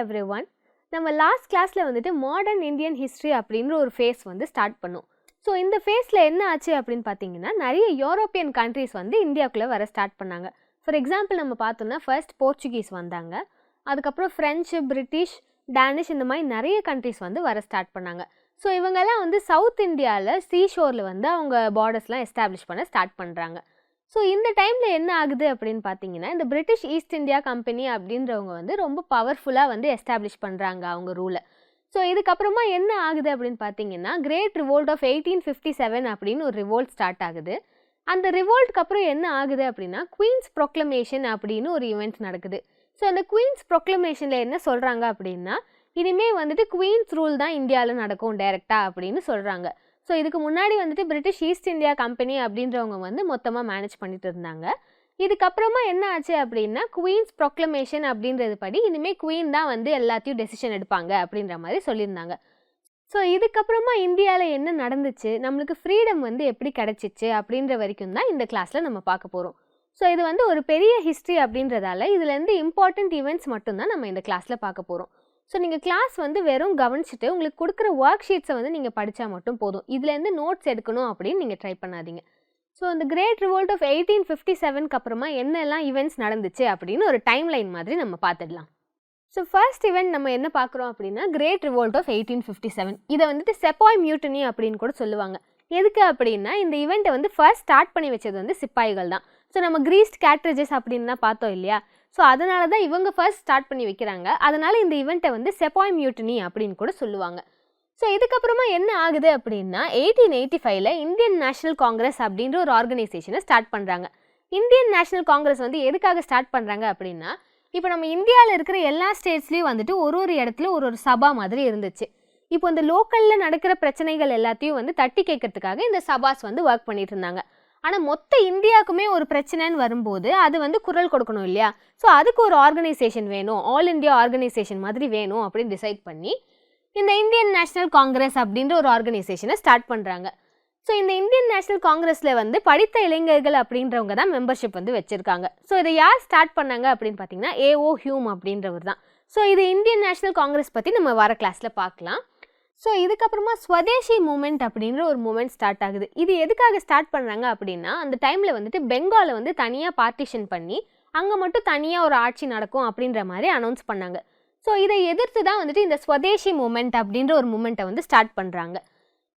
everyone. நம்ம last கிளாஸில் வந்துட்டு மாடர்ன் இந்தியன் ஹிஸ்ட்ரி அப்படின்ற ஒரு ஃபேஸ் வந்து ஸ்டார்ட் பண்ணோம். ஸோ இந்த ஃபேஸில் என்ன ஆச்சு அப்படின்னு பார்த்தீங்கன்னா நிறைய யூரோப்பியன் கண்ட்ரிஸ் வந்து இந்தியாவுக்குள்ளே வர ஸ்டார்ட் பண்ணாங்க. ஃபார் எக்ஸாம்பிள் நம்ம பார்த்தோம்னா ஃபர்ஸ்ட் போர்ச்சுகீஸ் வந்தாங்க, அதுக்கப்புறம் ஃப்ரெஞ்சு, பிரிட்டிஷ், டேனிஷ் இந்த மாதிரி நிறைய கண்ட்ரிஸ் வந்து வர ஸ்டார்ட் பண்ணாங்க. ஸோ இவங்கெல்லாம் வந்து சவுத் இந்தியாவில் சீஷோரில் வந்து அவங்க பார்டர்ஸ்லாம் எஸ்டாப்ளிஷ் பண்ண ஸ்டார்ட் பண்ணுறாங்க. ஸோ இந்த டைமில் என்ன ஆகுது அப்படின்னு பார்த்தீங்கன்னா இந்த பிரிட்டிஷ் ஈஸ்ட் இந்தியா கம்பெனி அப்படின்றவங்க வந்து ரொம்ப பவர்ஃபுல்லாக வந்து எஸ்டாப்ளிஷ் பண்ணுறாங்க அவங்க ரூலை. ஸோ இதுக்கப்புறமா என்ன ஆகுது அப்படின்னு பார்த்தீங்கன்னா கிரேட் ரிவோல்ட் ஆஃப் 1857 அப்படின்னு ஒரு ரிவோல்ட் ஸ்டார்ட் ஆகுது. அந்த ரிவோல்ட்க்கு அப்புறம் என்ன ஆகுது அப்படின்னா குவீன்ஸ் ப்ரொக்ளமேஷன் அப்படின்னு ஒரு ஈவெண்ட் நடக்குது. ஸோ அந்த குவீன்ஸ் ப்ரொக்ளமேஷனில் என்ன சொல்கிறாங்க அப்படின்னா இனிமேல் வந்துட்டு குவீன்ஸ் ரூல் தான் இந்தியாவில் நடக்கும் டைரெக்டாக அப்படின்னு சொல்கிறாங்க. ஸோ இதுக்கு முன்னாடி வந்துட்டு பிரிட்டிஷ் ஈஸ்ட் இந்தியா கம்பெனி அப்படின்றவங்க வந்து மொத்தமாக மேனேஜ் பண்ணிட்டு இருந்தாங்க. இதுக்கப்புறமா என்ன ஆச்சு அப்படின்னா குவீன்ஸ் ப்ரொக்ளமேஷன் அப்படின்றது படி இனிமேல் குவீன் தான் வந்து எல்லாத்தையும் டெசிஷன் எடுப்பாங்க அப்படின்ற மாதிரி சொல்லியிருந்தாங்க. ஸோ இதுக்கப்புறமா இந்தியாவில் என்ன நடந்துச்சு, நம்மளுக்கு ஃப்ரீடம் வந்து எப்படி கிடச்சிச்சு அப்படின்ற வரைக்கும் தான் இந்த கிளாஸில் நம்ம பார்க்க போகிறோம். ஸோ இது வந்து ஒரு பெரிய ஹிஸ்ட்ரி அப்படின்றதால இதுலேருந்து இம்பார்ட்டண்ட் ஈவெண்ட்ஸ் மட்டும்தான் நம்ம இந்த கிளாஸில் பார்க்க போகிறோம். ஸோ நீங்கள் கிளாஸ் வந்து வெறும் கவனிச்சுட்டு உங்களுக்கு கொடுக்குற ஒர்க் ஷீட்ஸை வந்து நீங்கள் படித்தா மட்டும் போதும். இதுலேருந்து நோட்ஸ் எடுக்கணும் அப்படின்னு நீங்கள் ட்ரை பண்ணாதீங்க. ஸோ அந்த கிரேட் ரிவோல்ட் ஆஃப் 1857க்கு அப்புறமா என்னெல்லாம் ஈவெண்ட்ஸ் நடந்துச்சு அப்படின்னு ஒரு டைம் லைன் மாதிரி நம்ம பார்த்துடலாம். ஸோ ஃபர்ஸ்ட் ஈவெண்ட் நம்ம என்ன பார்க்குறோம் அப்படின்னா கிரேட் ரிவோல்ட் ஆஃப் 1857. இதை வந்துட்டு செப்பாய் மியூட்டனி அப்படின்னு கூட சொல்லுவாங்க. எதுக்கு அப்படின்னா இந்த ஈவெண்ட்டை வந்து ஃபர்ஸ்ட் ஸ்டார்ட் பண்ணி வச்சது வந்து சிப்பாய்கள் தான். ஸோ நம்ம கிரீஸ்ட் கேட்ரேஜஸ் அப்படின்னு தான் பார்த்தோம் இல்லையா. ஸோ அதனால தான் இவங்க ஃபர்ஸ்ட் ஸ்டார்ட் பண்ணி வைக்கிறாங்க. அதனால் இந்த ஈவெண்ட்டை வந்து செப்பாய் மியூட்டனி அப்படின்னு கூட சொல்லுவாங்க. ஸோ இதுக்கப்புறமா என்ன ஆகுது அப்படின்னா 1885ல் இந்தியன் நேஷனல் காங்கிரஸ் அப்படின்ற ஒரு ஆர்கனைசேஷனை ஸ்டார்ட் பண்ணுறாங்க. இந்தியன் நேஷனல் காங்கிரஸ் வந்து எதுக்காக ஸ்டார்ட் பண்ணுறாங்க அப்படின்னா இப்போ நம்ம இந்தியாவில் இருக்கிற எல்லா ஸ்டேட்ஸ்லேயும் வந்துட்டு ஒரு இடத்துல ஒரு சபா மாதிரி இருந்துச்சு. இப்போ இந்த லோக்கலில் நடக்கிற பிரச்சனைகள் எல்லாத்தையும் வந்து தட்டி கேட்கறதுக்காக இந்த சபாஸ் வந்து ஒர்க் பண்ணிட்டு இருந்தாங்க. ஆனால் மொத்த இந்தியாவுக்குமே ஒரு பிரச்சனைன்னு வரும்போது அது வந்து குரல் கொடுக்கணும் இல்லையா. ஸோ அதுக்கு ஒரு ஆர்கனைசேஷன் வேணும், ஆல் இந்தியா ஆர்கனைசேஷன் மாதிரி வேணும் அப்படின்னு டிசைட் பண்ணி இந்த இந்தியன் நேஷனல் காங்கிரஸ் அப்படின்ற ஒரு ஆர்கனைசேஷனை ஸ்டார்ட் பண்ணுறாங்க. ஸோ இந்த இந்தியன் நேஷனல் காங்கிரஸில் வந்து படித்த இளைஞர்கள் அப்படின்றவங்க தான் மெம்பர்ஷிப் வந்து வச்சுருக்காங்க. ஸோ இதை யார் ஸ்டார்ட் பண்ணாங்க அப்படின்னு பார்த்தீங்கன்னா ஏஓ ஹியூம் அப்படின்றவர் தான். ஸோ இது இந்தியன் நேஷனல் காங்கிரஸ் பற்றி நம்ம வர கிளாஸில் பார்க்கலாம். ஸோ இதுக்கப்புறமா ஸ்வதேசி மூமெண்ட் அப்படின்ற ஒரு மூமெண்ட் ஸ்டார்ட் ஆகுது. இது எதுக்காக ஸ்டார்ட் பண்ணுறாங்க அப்படின்னா அந்த டைமில் வந்துட்டு பெங்காலை வந்து தனியாக பார்ட்டிஷன் பண்ணி அங்கே மட்டும் தனியாக ஒரு ஆட்சி நடக்கும் அப்படின்ற மாதிரி அனௌன்ஸ் பண்ணாங்க. ஸோ இதை எதிர்த்து தான் வந்துட்டு இந்த ஸ்வதேசி மூமெண்ட் அப்படின்ற ஒரு மூமெண்ட்டை வந்து ஸ்டார்ட் பண்ணுறாங்க.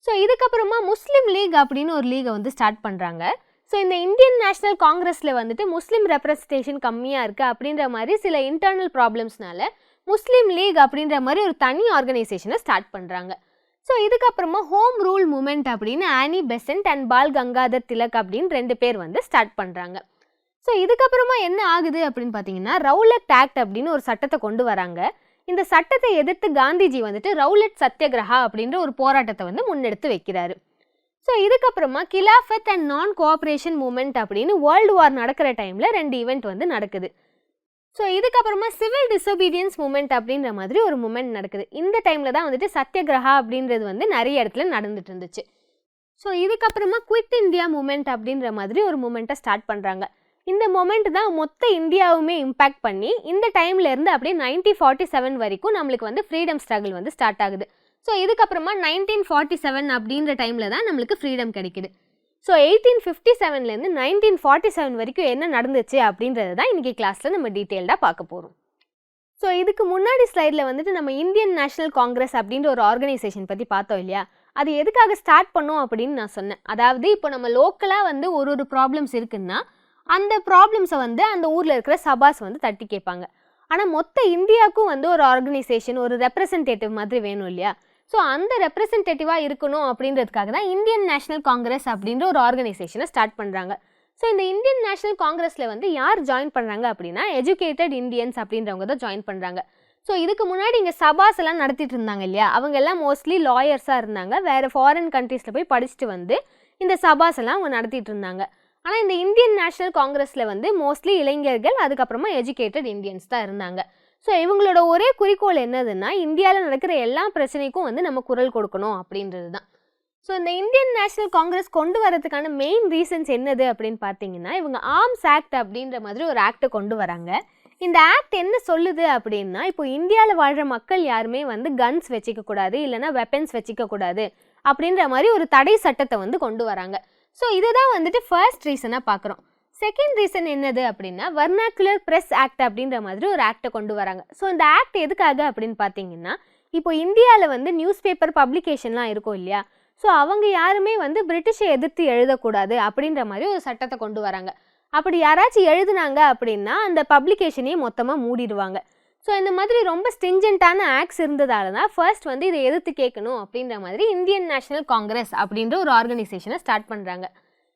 ஸோ இதுக்கப்புறமா முஸ்லீம் லீக் அப்படின்னு ஒரு லீகை வந்து ஸ்டார்ட் பண்ணுறாங்க. ஸோ இந்த இந்தியன் நேஷனல் காங்கிரஸில் வந்துட்டு முஸ்லீம் ரெப்ரஸன்டேஷன் கம்மியாக இருக்குது அப்படின்ற மாதிரி சில இன்டர்னல் ப்ராப்ளம்ஸ்னால முஸ்லீம் லீக் அப்படின்ற மாதிரி ஒரு தனி ஆர்கனைசேஷனை ஸ்டார்ட் பண்ணுறாங்க. ஸோ இதுக்கப்புறமா ஹோம் ரூல் மூமெண்ட் அப்படின்னு ஆனி பெசன்ட் அண்ட் பால் கங்காதர் திலக் அப்படின்னு 2 பேர் வந்து ஸ்டார்ட் பண்ணுறாங்க. ஸோ இதுக்கப்புறமா என்ன ஆகுது அப்படின்னு பார்த்தீங்கன்னா ரவுலட் ஆக்ட் அப்படின்னு ஒரு சட்டத்தை கொண்டு வராங்க. இந்த சட்டத்தை எதிர்த்து காந்திஜி வந்துட்டு ரவுலட் சத்யகிரஹா அப்படின்ற ஒரு போராட்டத்தை வந்து முன்னெடுத்து வைக்கிறாரு. ஸோ இதுக்கப்புறமா கிலாஃபத் அண்ட் நான் கோஆப்ரேஷன் மூமெண்ட் அப்படின்னு வேர்ல்டு வார் நடக்கிற டைமில் 2 ஈவெண்ட் வந்து நடக்குது. ஸோ இதுக்கப்புறமா சிவில் டிசோபீடியன்ஸ் மூமெண்ட் அப்படின்ற மாதிரி ஒரு மூமெண்ட் நடக்குது. இந்த டைமில் தான் வந்துட்டு சத்யகிரஹா அப்படின்றது வந்து நிறைய இடத்துல நடந்துட்டு இருந்துச்சு. ஸோ இதுக்கப்புறமா குவிட் இந்தியா மூமெண்ட் அப்படின்ற மாதிரி ஒரு மூமெண்ட்டை ஸ்டார்ட் பண்ணுறாங்க. இந்த மொமெண்ட் தான் மொத்த இந்தியாவுமே இம்பேக்ட் பண்ணி இந்த டைம்லேருந்து அப்படியே 1947 வரைக்கும் நம்மளுக்கு வந்து ஃப்ரீடம் ஸ்ட்ரகிள் வந்து ஸ்டார்ட் ஆகுது. ஸோ இதுக்கப்புறமா 1947 அப்படின்ற டைமில் தான் நம்மளுக்கு ஃப்ரீடம் கிடைக்குது. ஸோ 1857லேருந்து 1947 வரைக்கும் என்ன நடந்துச்சு அப்படின்றது தான் இன்றைக்கி கிளாஸில் நம்ம டீட்டெயில்டாக பார்க்க போகிறோம். ஸோ இதுக்கு முன்னாடி ஸ்லைடில் வந்துட்டு நம்ம இந்தியன் நேஷனல் காங்கிரஸ் அப்படின்ற ஒரு ஆர்கனைசேஷன் பற்றி பார்த்தோம் இல்லையா. அது எதுக்காக ஸ்டார்ட் பண்ணோம் அப்படின்னு நான் சொன்னேன். அதாவது இப்போ நம்ம லோக்கலாக வந்து ஒரு ப்ராப்ளம்ஸ் இருக்குன்னா அந்த ப்ராப்ளம்ஸை வந்து அந்த ஊரில் இருக்கிற சபாஸ் வந்து தட்டி கேட்பாங்க. ஆனால் மொத்த இந்தியாவுக்கும் வந்து ஒரு ஆர்கனைசேஷன், ஒரு ரெப்ரசன்டேட்டிவ் மாதிரி வேணும் இல்லையா. ஸோ அந்த ரெப்ரசன்டேட்டிவாக இருக்கணும் அப்படின்றதுக்காக தான் இந்தியன் நேஷனல் காங்கிரஸ் அப்படின்ற ஒரு ஆர்கனைசேஷனை ஸ்டார்ட் பண்ணுறாங்க. ஸோ இந்த இந்தியன் நேஷனல் காங்கிரஸில் வந்து யார் ஜாயின் பண்ணுறாங்க அப்படின்னா எஜுகேட்டட் இந்தியன்ஸ் அப்படின்றவங்க தான் ஜாயின் பண்ணுறாங்க. ஸோ இதுக்கு முன்னாடி இங்கே சபாஸ் எல்லாம் நடத்திட்டு இருந்தாங்க இல்லையா, அவங்க எல்லாம் மோஸ்ட்லி லாயர்ஸாக இருந்தாங்க. வேறு ஃபாரின் கண்ட்ரீஸில் போய் படிச்சுட்டு வந்து இந்த சபாஸ் எல்லாம் அவங்க நடத்திட்டு இருந்தாங்க. ஆனால் இந்த இந்தியன் நேஷனல் காங்கிரஸில் வந்து மோஸ்ட்லி இளைஞர்கள், அதுக்கப்புறமா எஜுகேட்டட் இந்தியன்ஸ் தான் இருந்தாங்க. ஸோ இவங்களோட ஒரே குறிக்கோள் என்னதுன்னா இந்தியாவில் நடக்கிற எல்லா பிரச்சனைக்கும் வந்து நம்ம குரல் கொடுக்கணும் அப்படின்றது தான். ஸோ இந்த இந்தியன் நேஷனல் காங்கிரஸ் கொண்டு வரதுக்கான மெயின் ரீசன்ஸ் என்னது அப்படின்னு பார்த்தீங்கன்னா இவங்க ஆர்ம்ஸ் ஆக்ட் அப்படின்ற மாதிரி ஒரு ஆக்டை கொண்டு வராங்க. இந்த ஆக்ட் என்ன சொல்லுது அப்படின்னா, இப்போ இந்தியாவில் வாழ்கிற மக்கள் யாருமே வந்து கன்ஸ் வச்சுக்கக்கூடாது, இல்லைனா வெப்பன்ஸ் வச்சுக்கக்கூடாது அப்படின்ற மாதிரி ஒரு தடை சட்டத்தை வந்து கொண்டு வராங்க. ஸோ இதுதான் வந்துட்டு ஃபர்ஸ்ட் ரீசனாக பார்க்குறோம். செகண்ட் ரீசன் என்னது அப்படின்னா, வெர்னாக்குலர் ப்ரெஸ் ஆக்ட் அப்படின்ற மாதிரி ஒரு ஆக்டை கொண்டு வராங்க. ஸோ இந்த ஆக்ட் எதுக்காக அப்படின்னு பார்த்தீங்கன்னா, இப்போ இந்தியாவில் வந்து நியூஸ் பேப்பர் பப்ளிகேஷன்லாம் இருக்கும் இல்லையா, ஸோ அவங்க யாருமே வந்து பிரிட்டிஷை எதிர்த்து எழுதக்கூடாது அப்படின்ற மாதிரி ஒரு சட்டத்தை கொண்டு வராங்க. அப்படி யாராச்சும் எழுதுனாங்க அப்படின்னா அந்த பப்ளிகேஷனையே மொத்தமாக மூடிடுவாங்க. ஸோ இந்த மாதிரி ரொம்ப ஸ்ட்ரிஞ்சென்ட்டான ஆக்ட்ஸ் இருந்ததால தான் ஃபர்ஸ்ட் வந்து இதை எதிர்த்து கேட்கணும் அப்படின்ற மாதிரி இந்தியன் நேஷனல் காங்கிரஸ் அப்படின்ற ஒரு ஆர்கனைசேஷனை ஸ்டார்ட் பண்ணுறாங்க.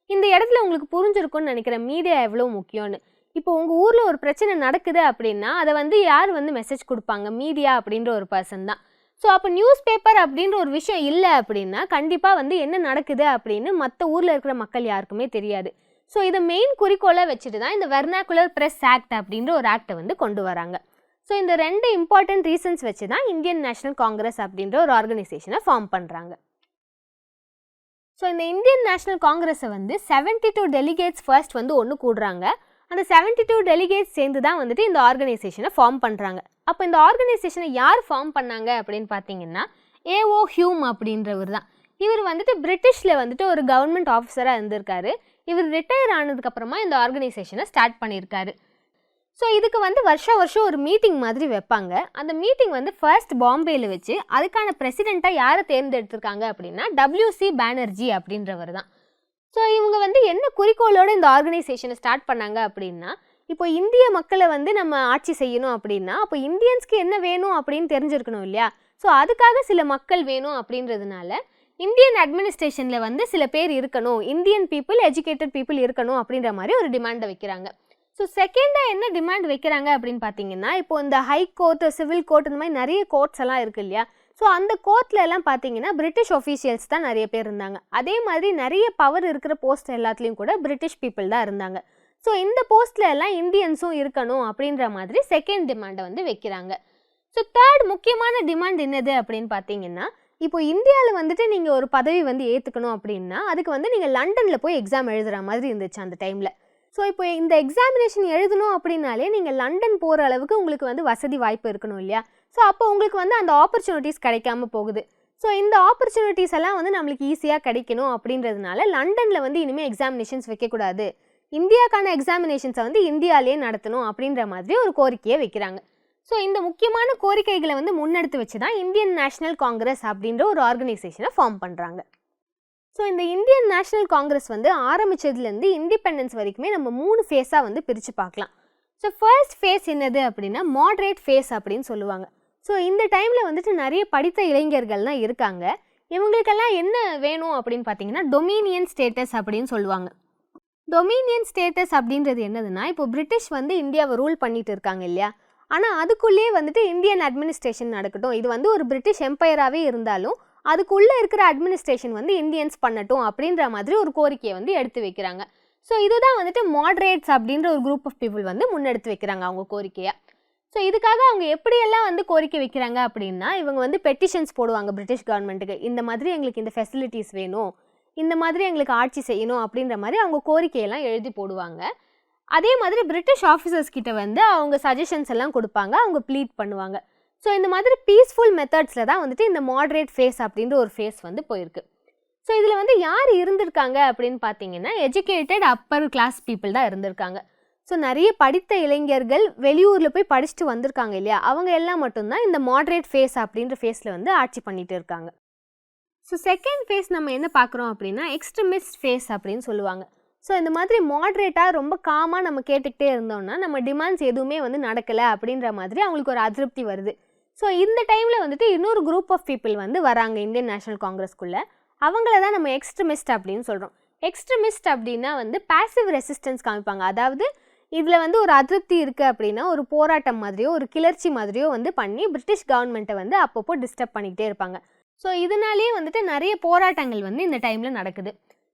இந்த இடத்துல உங்களுக்கு புரிஞ்சிருக்கும்னு நினைக்கிறேன் மீடியா எவ்வளோ முக்கியம்னு. இப்போ உங்கள் ஊரில் ஒரு பிரச்சனை நடக்குது அப்படின்னா அதை வந்து யார் வந்து மெசேஜ் கொடுப்பாங்க? மீடியா அப்படின்ற ஒரு பர்சன் தான். ஸோ அப்போ நியூஸ் பேப்பர் அப்படின்ற ஒரு விஷயம் இல்லை அப்படின்னா கண்டிப்பாக வந்து என்ன நடக்குது அப்படின்னு மற்ற ஊரில் இருக்கிற மக்கள் யாருக்குமே தெரியாது. ஸோ இதை மெயின் குறிக்கோளாக வச்சுட்டு தான் இந்த வெர்னாக்குலர் ப்ரெஸ் ஆக்ட் அப்படின்ற ஒரு ஆக்டை வந்து கொண்டு வராங்க. ஸோ இந்த 2 இம்பார்ட்டன்ட் ரீசன்ஸ் வச்சு தான் இந்தியன் நேஷனல் காங்கிரஸ் அப்படின்ற ஒரு ஆர்கனைசேஷனை ஃபார்ம் பண்ணுறாங்க. ஸோ இந்த இந்தியன் நேஷனல் காங்கிரஸை வந்து 72 டெலிகேட்ஸ் ஃபர்ஸ்ட் வந்து ஒன்று கூடுறாங்க. அந்த 72 டெலிகேட்ஸ் சேர்ந்து தான் வந்துட்டு இந்த ஆர்கனைசேஷனை ஃபார்ம் பண்ணுறாங்க. அப்போ இந்த ஆர்கனைசேஷனை யார் ஃபார்ம் பண்ணாங்க அப்படின்னு பார்த்தீங்கன்னா, ஏஓ ஹியூம் அப்படின்றவர் தான். இவர் வந்துட்டு பிரிட்டிஷில் வந்துட்டு ஒரு கவர்மெண்ட் ஆஃபீஸராக இருந்திருக்காரு. இவர் ரிட்டையர் ஆனதுக்கப்புறமா இந்த ஆர்கனைசேஷனை ஸ்டார்ட் பண்ணியிருக்காரு. ஸோ இதுக்கு வந்து வருஷம் ஒரு மீட்டிங் மாதிரி வைப்பாங்க. அந்த மீட்டிங் வந்து ஃபர்ஸ்ட் பாம்பேயில் வச்சு அதுக்கான பிரசிடெண்ட்டாக யாரை தேர்ந்தெடுத்திருக்காங்க அப்படின்னா WC பானர்ஜி அப்படின்றவர் தான். ஸோ இவங்க வந்து என்ன குறிக்கோளோடு இந்த ஆர்கனைசேஷனை ஸ்டார்ட் பண்ணாங்க அப்படின்னா, இப்போ இந்திய மக்களை வந்து நம்ம ஆட்சி செய்யணும் அப்படின்னா அப்போ இந்தியன்ஸ்க்கு என்ன வேணும் அப்படின்னு தெரிஞ்சிருக்கணும் இல்லையா. ஸோ அதுக்காக சில மக்கள் வேணும் அப்படின்றதுனால இந்தியன் அட்மினிஸ்ட்ரேஷனில் வந்து சில பேர் இருக்கணும், இந்தியன் பீப்புள் எஜுகேட்டட் பீப்புள் இருக்கணும் அப்படின்ற மாதிரி ஒரு டிமாண்டை வைக்கிறாங்க. ஸோ செகண்டாக என்ன டிமாண்ட் வைக்கிறாங்க அப்படின்னு பார்த்தீங்கன்னா, இப்போ இந்த ஹை கோர்ட், சிவில் கோர்ட், இந்த மாதிரி நிறைய கோர்ட்ஸ் எல்லாம் இருக்குது இல்லையா. ஸோ அந்த கோர்ட்டில் எல்லாம் பார்த்தீங்கன்னா பிரிட்டிஷ் ஒஃபீஷியல்ஸ் தான் நிறைய பேர் இருந்தாங்க. அதே மாதிரி நிறைய பவர் இருக்கிற போஸ்ட் எல்லாத்துலேயும் கூட பிரிட்டிஷ் பீப்புள் தான் இருந்தாங்க. ஸோ இந்த போஸ்ட்டில் எல்லாம் இந்தியன்ஸும் இருக்கணும் அப்படின்ற மாதிரி செகண்ட் டிமாண்டை வந்து வைக்கிறாங்க. ஸோ தேர்ட் முக்கியமான டிமாண்ட் என்னது அப்படின்னு பார்த்தீங்கன்னா, இப்போ இந்தியாவில் வந்துட்டு நீங்கள் ஒரு பதவி வந்து ஏற்றுக்கணும் அப்படின்னா அதுக்கு வந்து நீங்கள் லண்டனில் போய் எக்ஸாம் எழுதுகிற மாதிரி இருந்துச்சு அந்த டைமில். ஸோ இப்போ இந்த எக்ஸாமினேஷன் எழுதணும் அப்படின்னாலே நீங்கள் லண்டன் போகிற அளவுக்கு உங்களுக்கு வந்து வசதி வாய்ப்பு இருக்கணும் இல்லையா. ஸோ அப்போ உங்களுக்கு வந்து அந்த ஆப்பர்ச்சுனிட்டிஸ் கிடைக்காம போகுது. ஸோ இந்த ஆப்பர்ச்சுனிட்டிஸ் எல்லாம் வந்து நம்மளுக்கு ஈஸியாக கிடைக்கணும் அப்படின்றதுனால லண்டனில் வந்து இனிமேல் எக்ஸாமினேஷன்ஸ் வைக்கக்கூடாது, இந்தியாக்கான எக்ஸாமினேஷன்ஸை வந்து இந்தியாவிலே நடத்தணும் அப்படின்ற மாதிரி ஒரு கோரிக்கையை வைக்கிறாங்க. ஸோ இந்த முக்கியமான கோரிக்கைகளை வந்து முன்னெடுத்து வச்சு தான் இந்தியன் நேஷனல் காங்கிரஸ் அப்படின்ற ஒரு ஆர்கனைசேஷனை ஃபார்ம் பண்ணுறாங்க. ஸோ இந்த இந்தியன் நேஷனல் காங்கிரஸ் வந்து ஆரம்பித்ததுலேருந்து இண்டிபெண்டன்ஸ் வரைக்குமே நம்ம 3 ஃபேஸாக வந்து பிரித்து பார்க்கலாம். ஸோ ஃபர்ஸ்ட் ஃபேஸ் என்னது அப்படின்னா மாட்ரேட் ஃபேஸ் அப்படின்னு சொல்லுவாங்க. ஸோ இந்த டைமில் வந்துட்டு நிறைய படித்த இளைஞர்கள்லாம் இருக்காங்க. இவங்களுக்கெல்லாம் என்ன வேணும் அப்படின்னு பார்த்தீங்கன்னா டொமினியன் ஸ்டேட்டஸ் அப்படின்னு சொல்லுவாங்க. டொமினியன் ஸ்டேட்டஸ் அப்படின்றது என்னதுன்னா, இப்போ பிரிட்டிஷ் வந்து இந்தியாவை ரூல் பண்ணிட்டு இருக்காங்க இல்லையா, ஆனால் அதுக்குள்ளேயே வந்துட்டு இந்தியன் அட்மினிஸ்ட்ரேஷன் நடக்கட்டும், இது வந்து ஒரு பிரிட்டிஷ் எம்பையராகவே இருந்தாலும் அதுக்குள்ளே இருக்கிற அட்மினிஸ்ட்ரேஷன் வந்து இந்தியன்ஸ் பண்ணட்டும் அப்படின்ற மாதிரி ஒரு கோரிக்கையை வந்து எடுத்து வைக்கிறாங்க. ஸோ இதுதான் வந்துட்டு மாட்ரேட்ஸ் அப்படின்ற ஒரு குரூப் ஆஃப் பீப்புள் வந்து முன்னெடுத்து வைக்கிறாங்க அவங்க கோரிக்கையாக. ஸோ இதுக்காக அவங்க எப்படியெல்லாம் வந்து கோரிக்கை வைக்கிறாங்க அப்படின்னா, இவங்க வந்து பெட்டிஷன்ஸ் போடுவாங்க பிரிட்டிஷ் கவர்மெண்ட்டுக்கு, இந்த மாதிரி எங்களுக்கு இந்த ஃபெசிலிட்டிஸ் வேணும், இந்த மாதிரி எங்களுக்கு ஆட்சி செய்யணும் அப்படின்ற மாதிரி அவங்க கோரிக்கையெல்லாம் எழுதி போடுவாங்க. அதே மாதிரி பிரிட்டிஷ் ஆஃபீஸர்ஸ் கிட்ட வந்து அவங்க சஜஷன்ஸ் எல்லாம் கொடுப்பாங்க, அவங்க ப்ளீட் பண்ணுவாங்க. ஸோ இந்த மாதிரி பீஸ்ஃபுல் மெத்தட்ஸில் தான் வந்துட்டு இந்த மாட்ரேட் ஃபேஸ் அப்படின்ற ஒரு ஃபேஸ் வந்து போயிருக்கு. ஸோ இதில் வந்து யார் இருந்திருக்காங்க அப்படின்னு பார்த்தீங்கன்னா எஜுகேட்டட் அப்பர் கிளாஸ் பீப்புள் தான் இருந்திருக்காங்க. ஸோ நிறைய படித்த இளைஞர்கள் வெளியூரில் போய் படிச்சுட்டு வந்திருக்காங்க இல்லையா, அவங்க எல்லாம் மட்டும்தான் இந்த மாட்ரேட் ஃபேஸ் அப்படின்ற ஃபேஸில் வந்து ஆட்சி பண்ணிட்டு இருக்காங்க. ஸோ செகண்ட் ஃபேஸ் நம்ம என்ன பார்க்குறோம் அப்படின்னா எக்ஸ்ட்ரமிஸ்ட் ஃபேஸ் அப்படின்னு சொல்லுவாங்க. ஸோ இந்த மாதிரி மாட்ரேட்டாக ரொம்ப காமாக நம்ம கேட்டுக்கிட்டே இருந்தோம்னா நம்ம டிமாண்ட்ஸ் எதுவுமே வந்து நடக்கலை அப்படின்ற மாதிரி அவங்களுக்கு ஒரு அதிருப்தி வருது. ஸோ இந்த டைமில் வந்துட்டு இன்னொரு குரூப் ஆஃப் பீப்புள் வந்து வராங்க இந்தியன் நேஷனல் காங்கிரஸ்குள்ளே. அவங்கள தான் நம்ம எக்ஸ்ட்ரமிஸ்ட் அப்படின்னு சொல்கிறோம். எக்ஸ்ட்ரமிஸ்ட் அப்படின்னா வந்து பாசிவ் ரெசிஸ்டன்ஸ் காமிப்பாங்க. அதாவது இதில் வந்து ஒரு அதிருப்தி இருக்குது அப்படின்னா ஒரு போராட்டம் மாதிரியோ ஒரு கிளர்ச்சி மாதிரியோ வந்து பண்ணி பிரிட்டிஷ் கவர்மெண்ட்டை வந்து அப்பப்போ டிஸ்டர்ப் பண்ணிக்கிட்டே இருப்பாங்க. ஸோ இதனாலேயே வந்துட்டு நிறைய போராட்டங்கள் வந்து இந்த டைமில் நடக்குது.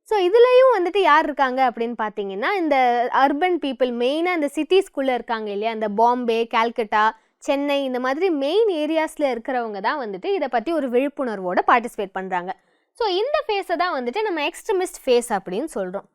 ஸோ இதுலேயும் வந்துட்டு யார் இருக்காங்க அப்படின்னு பார்த்தீங்கன்னா இந்த அர்பன் பீப்புள், மெயினாக இந்த சிட்டிஸ்குள்ளே இருக்காங்க இல்லையா, இந்த பாம்பே, கால்கட்டா, சென்னை, இந்த மாதிரி மெயின் ஏரியாஸில் இருக்கிறவங்க தான் வந்துட்டு இதை பற்றி ஒரு விழிப்புணர்வோடு பார்ட்டிசிபேட் பண்ணுறாங்க. ஸோ இந்த ஃபேஸை தான் வந்துட்டு நம்ம எக்ஸ்ட்ரமிஸ்ட் ஃபேஸ் அப்படின்னு சொல்கிறோம்.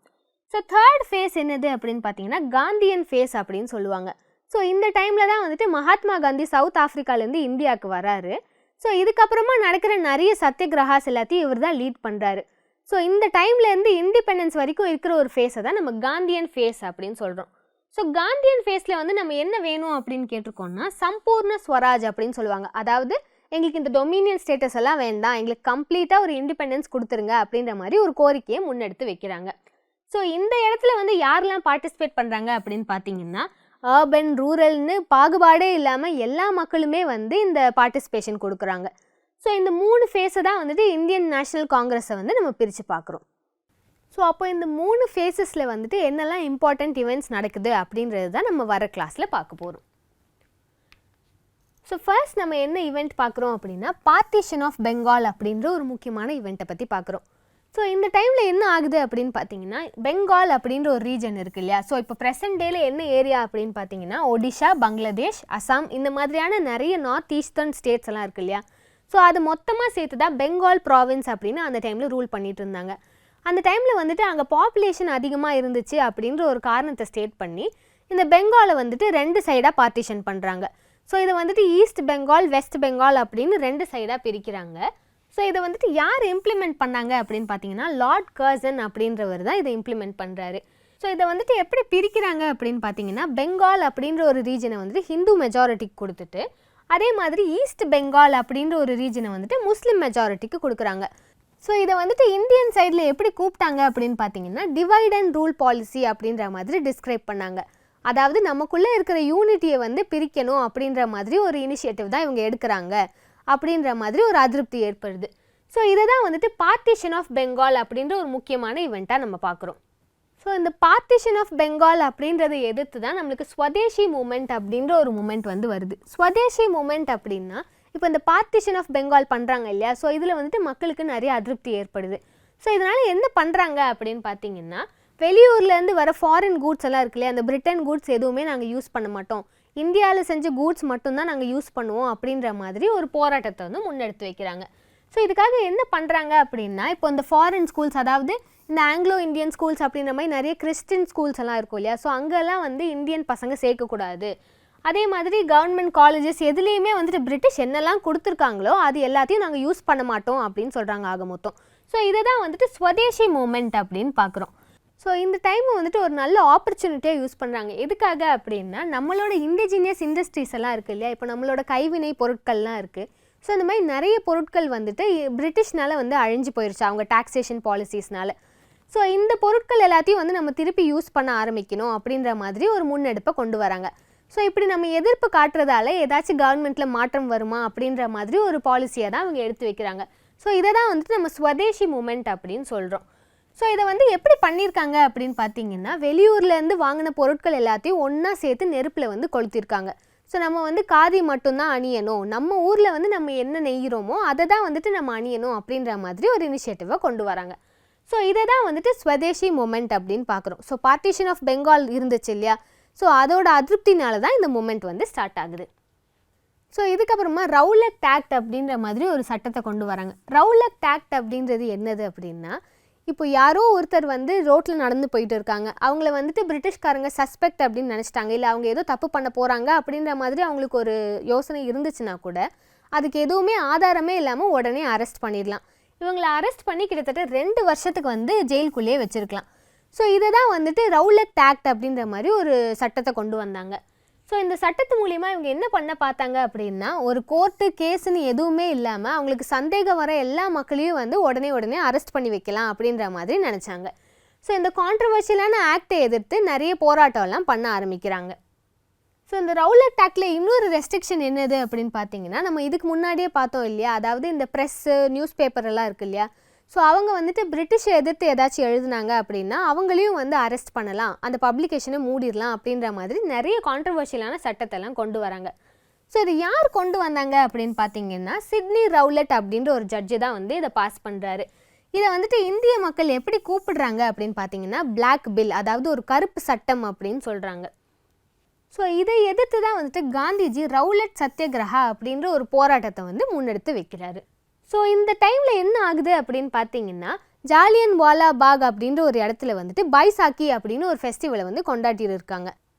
ஸோ தேர்ட் ஃபேஸ் என்னது அப்படின்னு பார்த்தீங்கன்னா காந்தியன் ஃபேஸ் அப்படின்னு சொல்லுவாங்க. ஸோ இந்த டைமில் தான் வந்துட்டு மகாத்மா காந்தி சவுத் ஆஃப்ரிக்காலேருந்து இந்தியாவுக்கு வராரு. ஸோ இதுக்கப்புறமா நடக்கிற நிறைய சத்தியகிரகாஸ் எல்லாத்தையும் இவர் தான் லீட் பண்ணுறாரு. ஸோ இந்த டைம்லேருந்து இண்டிபெண்டன்ஸ் வரைக்கும் இருக்கிற ஒரு ஃபேஸை தான் நம்ம காந்தியன் ஃபேஸ் அப்படின்னு சொல்கிறோம். ஸோ காந்தியன் ஃபேஸில் வந்து நம்ம என்ன வேணும் அப்படின்னு கேட்டிருக்கோம்னா சம்பூர்ண ஸ்வராஜ் அப்படின்னு சொல்லுவாங்க. அதாவது எங்களுக்கு இந்த டொமினியன் ஸ்டேட்டஸ் எல்லாம் வேண்டாம், எங்களுக்கு கம்ப்ளீட்டாக ஒரு இண்டிபெண்டன்ஸ் கொடுத்துருங்க அப்படின்ற மாதிரி ஒரு கோரிக்கையை முன்னெடுத்து வைக்கிறாங்க. ஸோ இந்த இடத்துல வந்து யாரெல்லாம் பார்ட்டிசிபேட் பண்ணுறாங்க அப்படின்னு பார்த்தீங்கன்னா அர்பன் ரூரல்னு பாகுபாடே இல்லாமல் எல்லா மக்களுமே வந்து இந்த பார்ட்டிசிபேஷன் கொடுக்குறாங்க. ஸோ இந்த 3 ஃபேஸை தான் வந்துட்டு இந்தியன் நேஷ்னல் காங்கிரஸை வந்து நம்ம பிரித்து பார்க்குறோம். ஸோ அப்போ இந்த 3 ஃபேஸஸில் வந்துட்டு என்னெல்லாம் இம்பார்ட்டண்ட் இவெண்ட்ஸ் நடக்குது அப்படின்றது தான் நம்ம வர கிளாஸில் பார்க்க போகிறோம். ஸோ ஃபர்ஸ்ட் நம்ம என்ன ஈவெண்ட் பார்க்குறோம் அப்படின்னா பார்ட்டிஷன் ஆஃப் பெங்கால் அப்படின்ற ஒரு முக்கியமான ஈவெண்ட்டை பற்றி பார்க்குறோம். ஸோ இந்த டைமில் என்ன ஆகுது அப்படின்னு பார்த்தீங்கன்னா பெங்கால் அப்படின்ற ஒரு ரீஜன் இருக்குது இல்லையா. ஸோ இப்போ ப்ரெசன்ட் டேயில் என்ன ஏரியா அப்படின்னு பார்த்தீங்கன்னா ஒடிஷா, பங்களாதேஷ், அசாம் இந்த மாதிரியான நிறைய நார்த் ஈஸ்டர்ன் ஸ்டேட்ஸ் எல்லாம் இருக்குது இல்லையா. ஸோ அது மொத்தமாக சேர்த்து தான் பெங்கால் ப்ராவின்ஸ் அப்படின்னு அந்த டைமில் ரூல் பண்ணிட்டு இருந்தாங்க. அந்த டைமில் வந்துட்டு அங்கே பாப்புலேஷன் அதிகமாக இருந்துச்சு அப்படின்ற ஒரு காரணத்தை ஸ்டேட் பண்ணி இந்த பெங்காலை வந்துட்டு 2 சைடாக பார்ட்டிஷன் பண்ணுறாங்க. ஸோ இதை வந்துட்டு ஈஸ்ட் பெங்கால், வெஸ்ட் பெங்கால் அப்படின்னு 2 சைடாக பிரிக்கிறாங்க. ஸோ இதை வந்துட்டு யார் இம்ப்ளிமெண்ட் பண்ணாங்க அப்படின்னு பார்த்தீங்கன்னா லார்ட் கர்சன் அப்படின்றவர் தான் இதை இம்ப்ளிமெண்ட் பண்ணுறாரு. ஸோ இதை வந்துட்டு எப்படி பிரிக்கிறாங்க அப்படின்னு பார்த்தீங்கன்னா பெங்கால் அப்படின்ற ஒரு ரீஜனை வந்துட்டு ஹிந்து மெஜாரிட்டிக்கு கொடுத்துட்டு அதே மாதிரி ஈஸ்ட் பெங்கால் அப்படின்ற ஒரு ரீஜனை வந்துட்டு முஸ்லீம் மெஜாரிட்டிக்கு கொடுக்குறாங்க. ஸோ இதை வந்துட்டு இந்தியன் சைடில் எப்படி கூப்பிட்டாங்க அப்படின்னு பார்த்தீங்கன்னா டிவைட் அண்ட் ரூல் பாலிசி அப்படின்ற மாதிரி டிஸ்கிரைப் பண்ணாங்க. அதாவது நமக்குள்ளே இருக்கிற யூனிட்டியை வந்து பிரிக்கணும் அப்படின்ற மாதிரி ஒரு இனிஷியேட்டிவ் தான் இவங்க எடுக்கிறாங்க அப்படின்ற மாதிரி ஒரு அதிருப்தி ஏற்படுது. ஸோ இதை தான் வந்துட்டு பார்ட்டிஷன் ஆஃப் பெங்கால் அப்படின்ற ஒரு முக்கியமான ஈவெண்ட்டாக நம்ம பார்க்குறோம். ஸோ இந்த பார்ட்டிஷன் ஆஃப் பெங்கால் அப்படின்றத எதிர்த்து தான் நம்மளுக்கு ஸ்வதேசி மூமெண்ட் அப்படின்ற ஒரு மூமெண்ட் வந்து வருது. ஸ்வதேசி மூமெண்ட் அப்படின்னா இப்போ இந்த பார்ட்டிஷன் ஆஃப் பெங்கால் பண்ணுறாங்க இல்லையா. ஸோ இதில் வந்துட்டு மக்களுக்கு நிறைய அதிருப்தி ஏற்படுது. ஸோ இதனால் என்ன பண்ணுறாங்க அப்படின்னு பார்த்தீங்கன்னா வெளியூர்லேருந்து வர ஃபாரின் கூட்ஸ் எல்லாம் இருக்கு இல்லையா, அந்த பிரிட்டன் கூட்ஸ் எதுவுமே நாங்கள் யூஸ் பண்ண மாட்டோம், இந்தியாவில் செஞ்ச கூட்ஸ் மட்டும்தான் நாங்கள் யூஸ் பண்ணுவோம் அப்படின்ற மாதிரி ஒரு போராட்டத்தை வந்து முன்னெடுத்து வைக்கிறாங்க. ஸோ இதுக்காக என்ன பண்ணுறாங்க அப்படின்னா இப்போ இந்த ஃபாரின் ஸ்கூல்ஸ், அதாவது இந்த ஆங்கிலோ இந்தியன் ஸ்கூல்ஸ் அப்படின்ற மாதிரி நிறைய கிறிஸ்டின் ஸ்கூல்ஸ் எல்லாம் இருக்கும் இல்லையா. ஸோ அங்கெல்லாம் வந்து இந்தியன் பசங்க சேர்க்கக்கூடாது. அதே மாதிரி கவர்மெண்ட் காலேஜஸ் எதுலேயுமே வந்துட்டு பிரிட்டிஷ் என்னெல்லாம் கொடுத்துருக்காங்களோ அது எல்லாத்தையும் நாங்கள் யூஸ் பண்ண மாட்டோம் அப்படின்னு சொல்கிறாங்க ஆக மொத்தம். ஸோ இதை தான் வந்துட்டு ஸ்வதேசி மூமெண்ட் அப்படின்னு பார்க்குறோம். ஸோ இந்த டைம் வந்துட்டு ஒரு நல்ல ஆப்பர்ச்சுனிட்டியாக யூஸ் பண்ணுறாங்க. எதுக்காக அப்படின்னா நம்மளோட இண்டிஜினியஸ் இண்டஸ்ட்ரீஸ் எல்லாம் இருக்குது இல்லையா, இப்போ நம்மளோட கைவினை பொருட்கள்லாம் இருக்குது. ஸோ இந்த மாதிரி நிறைய பொருட்கள் வந்துட்டு பிரிட்டிஷ்னால வந்து அழிஞ்சு போயிடுச்சு அவங்க டாக்ஸேஷன் பாலிசிஸ்னால. ஸோ இந்த பொருட்கள் எல்லாத்தையும் வந்து நம்ம திருப்பி யூஸ் பண்ண ஆரம்பிக்கணும் அப்படின்ற மாதிரி ஒரு முன்னெடுப்பை கொண்டு வராங்க. ஸோ இப்படி நம்ம எதிர்ப்பு காட்டுறதால ஏதாச்சும் கவர்மெண்ட்டில் மாற்றம் வருமா அப்படின்ற மாதிரி ஒரு பாலிசியை தான் அவங்க எடுத்து வைக்கிறாங்க. ஸோ இதை தான் வந்துட்டு நம்ம ஸ்வதேசி மூமெண்ட் அப்படின்னு சொல்கிறோம். ஸோ இதை வந்து எப்படி பண்ணியிருக்காங்க அப்படின்னு பார்த்தீங்கன்னா வெளியூர்லேருந்து வாங்கின பொருட்கள் எல்லாத்தையும் ஒன்றா சேர்த்து நெருப்பில் வந்து கொளுத்திருக்காங்க. ஸோ நம்ம வந்து காதி மட்டும்தான் அணியணும், நம்ம ஊரில் வந்து நம்ம என்ன நெய்கிறோமோ அதை தான் வந்துட்டு நம்ம அணியணும் அப்படின்ற மாதிரி ஒரு இனிஷியேட்டிவை கொண்டு வராங்க. ஸோ இதை தான் வந்துட்டு ஸ்வதேசி மூமெண்ட் அப்படின்னு பார்க்குறோம். ஸோ பார்ட்டிஷன் ஆஃப் பெங்கால் இருந்துச்சு இல்லையா, ஸோ அதோட அதிருப்தினால தான் இந்த மூமெண்ட் வந்து ஸ்டார்ட் ஆகுது. ஸோ இதுக்கப்புறமா ரவுலட் ஆக்ட் அப்படின்ற மாதிரி ஒரு சட்டத்தை கொண்டு வராங்க. ரவுலட் ஆக்ட் அப்படின்றது என்னது அப்படின்னா இப்போ யாரோ ஒருத்தர் வந்து ரோட்டில் நடந்து போயிட்டு இருக்காங்க, அவங்கள வந்துட்டு பிரிட்டிஷ்காரங்க சஸ்பெக்ட் அப்படின்னு நினச்சிட்டாங்க, இல்லை அவங்க ஏதோ தப்பு பண்ண போகிறாங்க அப்படின்ற மாதிரி அவங்களுக்கு ஒரு யோசனை இருந்துச்சுன்னா கூட அதுக்கு எதுவுமே ஆதாரமே இல்லாமல் உடனே அரெஸ்ட் பண்ணிடலாம். இவங்களை அரெஸ்ட் பண்ணி கிட்டத்தட்ட 2 வருஷத்துக்கு வந்து ஜெயிலுக்குள்ளேயே வச்சுருக்கலாம். ஸோ இதை தான் வந்துட்டு ரவுலட் ஆக்ட் அப்படின்ற மாதிரி ஒரு சட்டத்தை கொண்டு வந்தாங்க. ஸோ இந்த சட்டத்து மூலிமா இவங்க என்ன பண்ண பார்த்தாங்க அப்படின்னா ஒரு கோர்ட்டு கேஸுன்னு எதுவுமே இல்லாமல் அவங்களுக்கு சந்தேகம் வர எல்லா மக்களையும் வந்து உடனே அரெஸ்ட் பண்ணி வைக்கலாம் அப்படின்ற மாதிரி நினச்சாங்க. ஸோ இந்த கான்ட்ரவர்ஷியலான ஆக்டை எதிர்த்து நிறைய போராட்டம்லாம் பண்ண ஆரம்பிக்கிறாங்க. ஸோ இந்த ரவுலட் ஆக்டில் இன்னொரு ரெஸ்ட்ரிக்ஷன் என்னது அப்படின்னு பார்த்தீங்கன்னா நம்ம இதுக்கு முன்னாடியே பார்த்தோம் இல்லையா, அதாவது இந்த ப்ரெஸ்ஸு நியூஸ் பேப்பர் எல்லாம் இருக்கு இல்லையா. ஸோ அவங்க வந்துட்டு பிரிட்டிஷை எதிர்த்து ஏதாச்சும் எழுதுனாங்க அப்படின்னா அவங்களையும் வந்து அரெஸ்ட் பண்ணலாம், அந்த பப்ளிகேஷனை மூடிடலாம் அப்படின்ற மாதிரி நிறைய கான்ட்ரவர்ஷியலான சட்டத்தெல்லாம் கொண்டு வராங்க. ஸோ இது யார் கொண்டு வந்தாங்க அப்படின்னு பார்த்தீங்கன்னா சிட்னி ரவுலட் அப்படின்ற ஒரு ஜட்ஜு தான் வந்து இதை பாஸ் பண்ணுறாரு. இதை வந்துட்டு இந்திய மக்கள் எப்படி கூப்பிடுறாங்க அப்படின்னு பார்த்தீங்கன்னா பிளாக் பில், அதாவது ஒரு கருப்பு சட்டம் அப்படின்னு சொல்கிறாங்க. ஸோ இதை எதிர்த்து தான் வந்துட்டு காந்திஜி ரவுலட் சத்தியகிரகா அப்படின்ற ஒரு போராட்டத்தை வந்து முன்னெடுத்து வைக்கிறாரு. ஸோ இந்த டைமில் என்ன ஆகுது அப்படின்னு பார்த்தீங்கன்னா ஜாலியன் வாலா பாக் அப்படின்ற ஒரு இடத்துல வந்துட்டு பைசாக்கி அப்படின்னு ஒரு ஃபெஸ்டிவலை வந்து கொண்டாடிட்டு இருக்காங்க.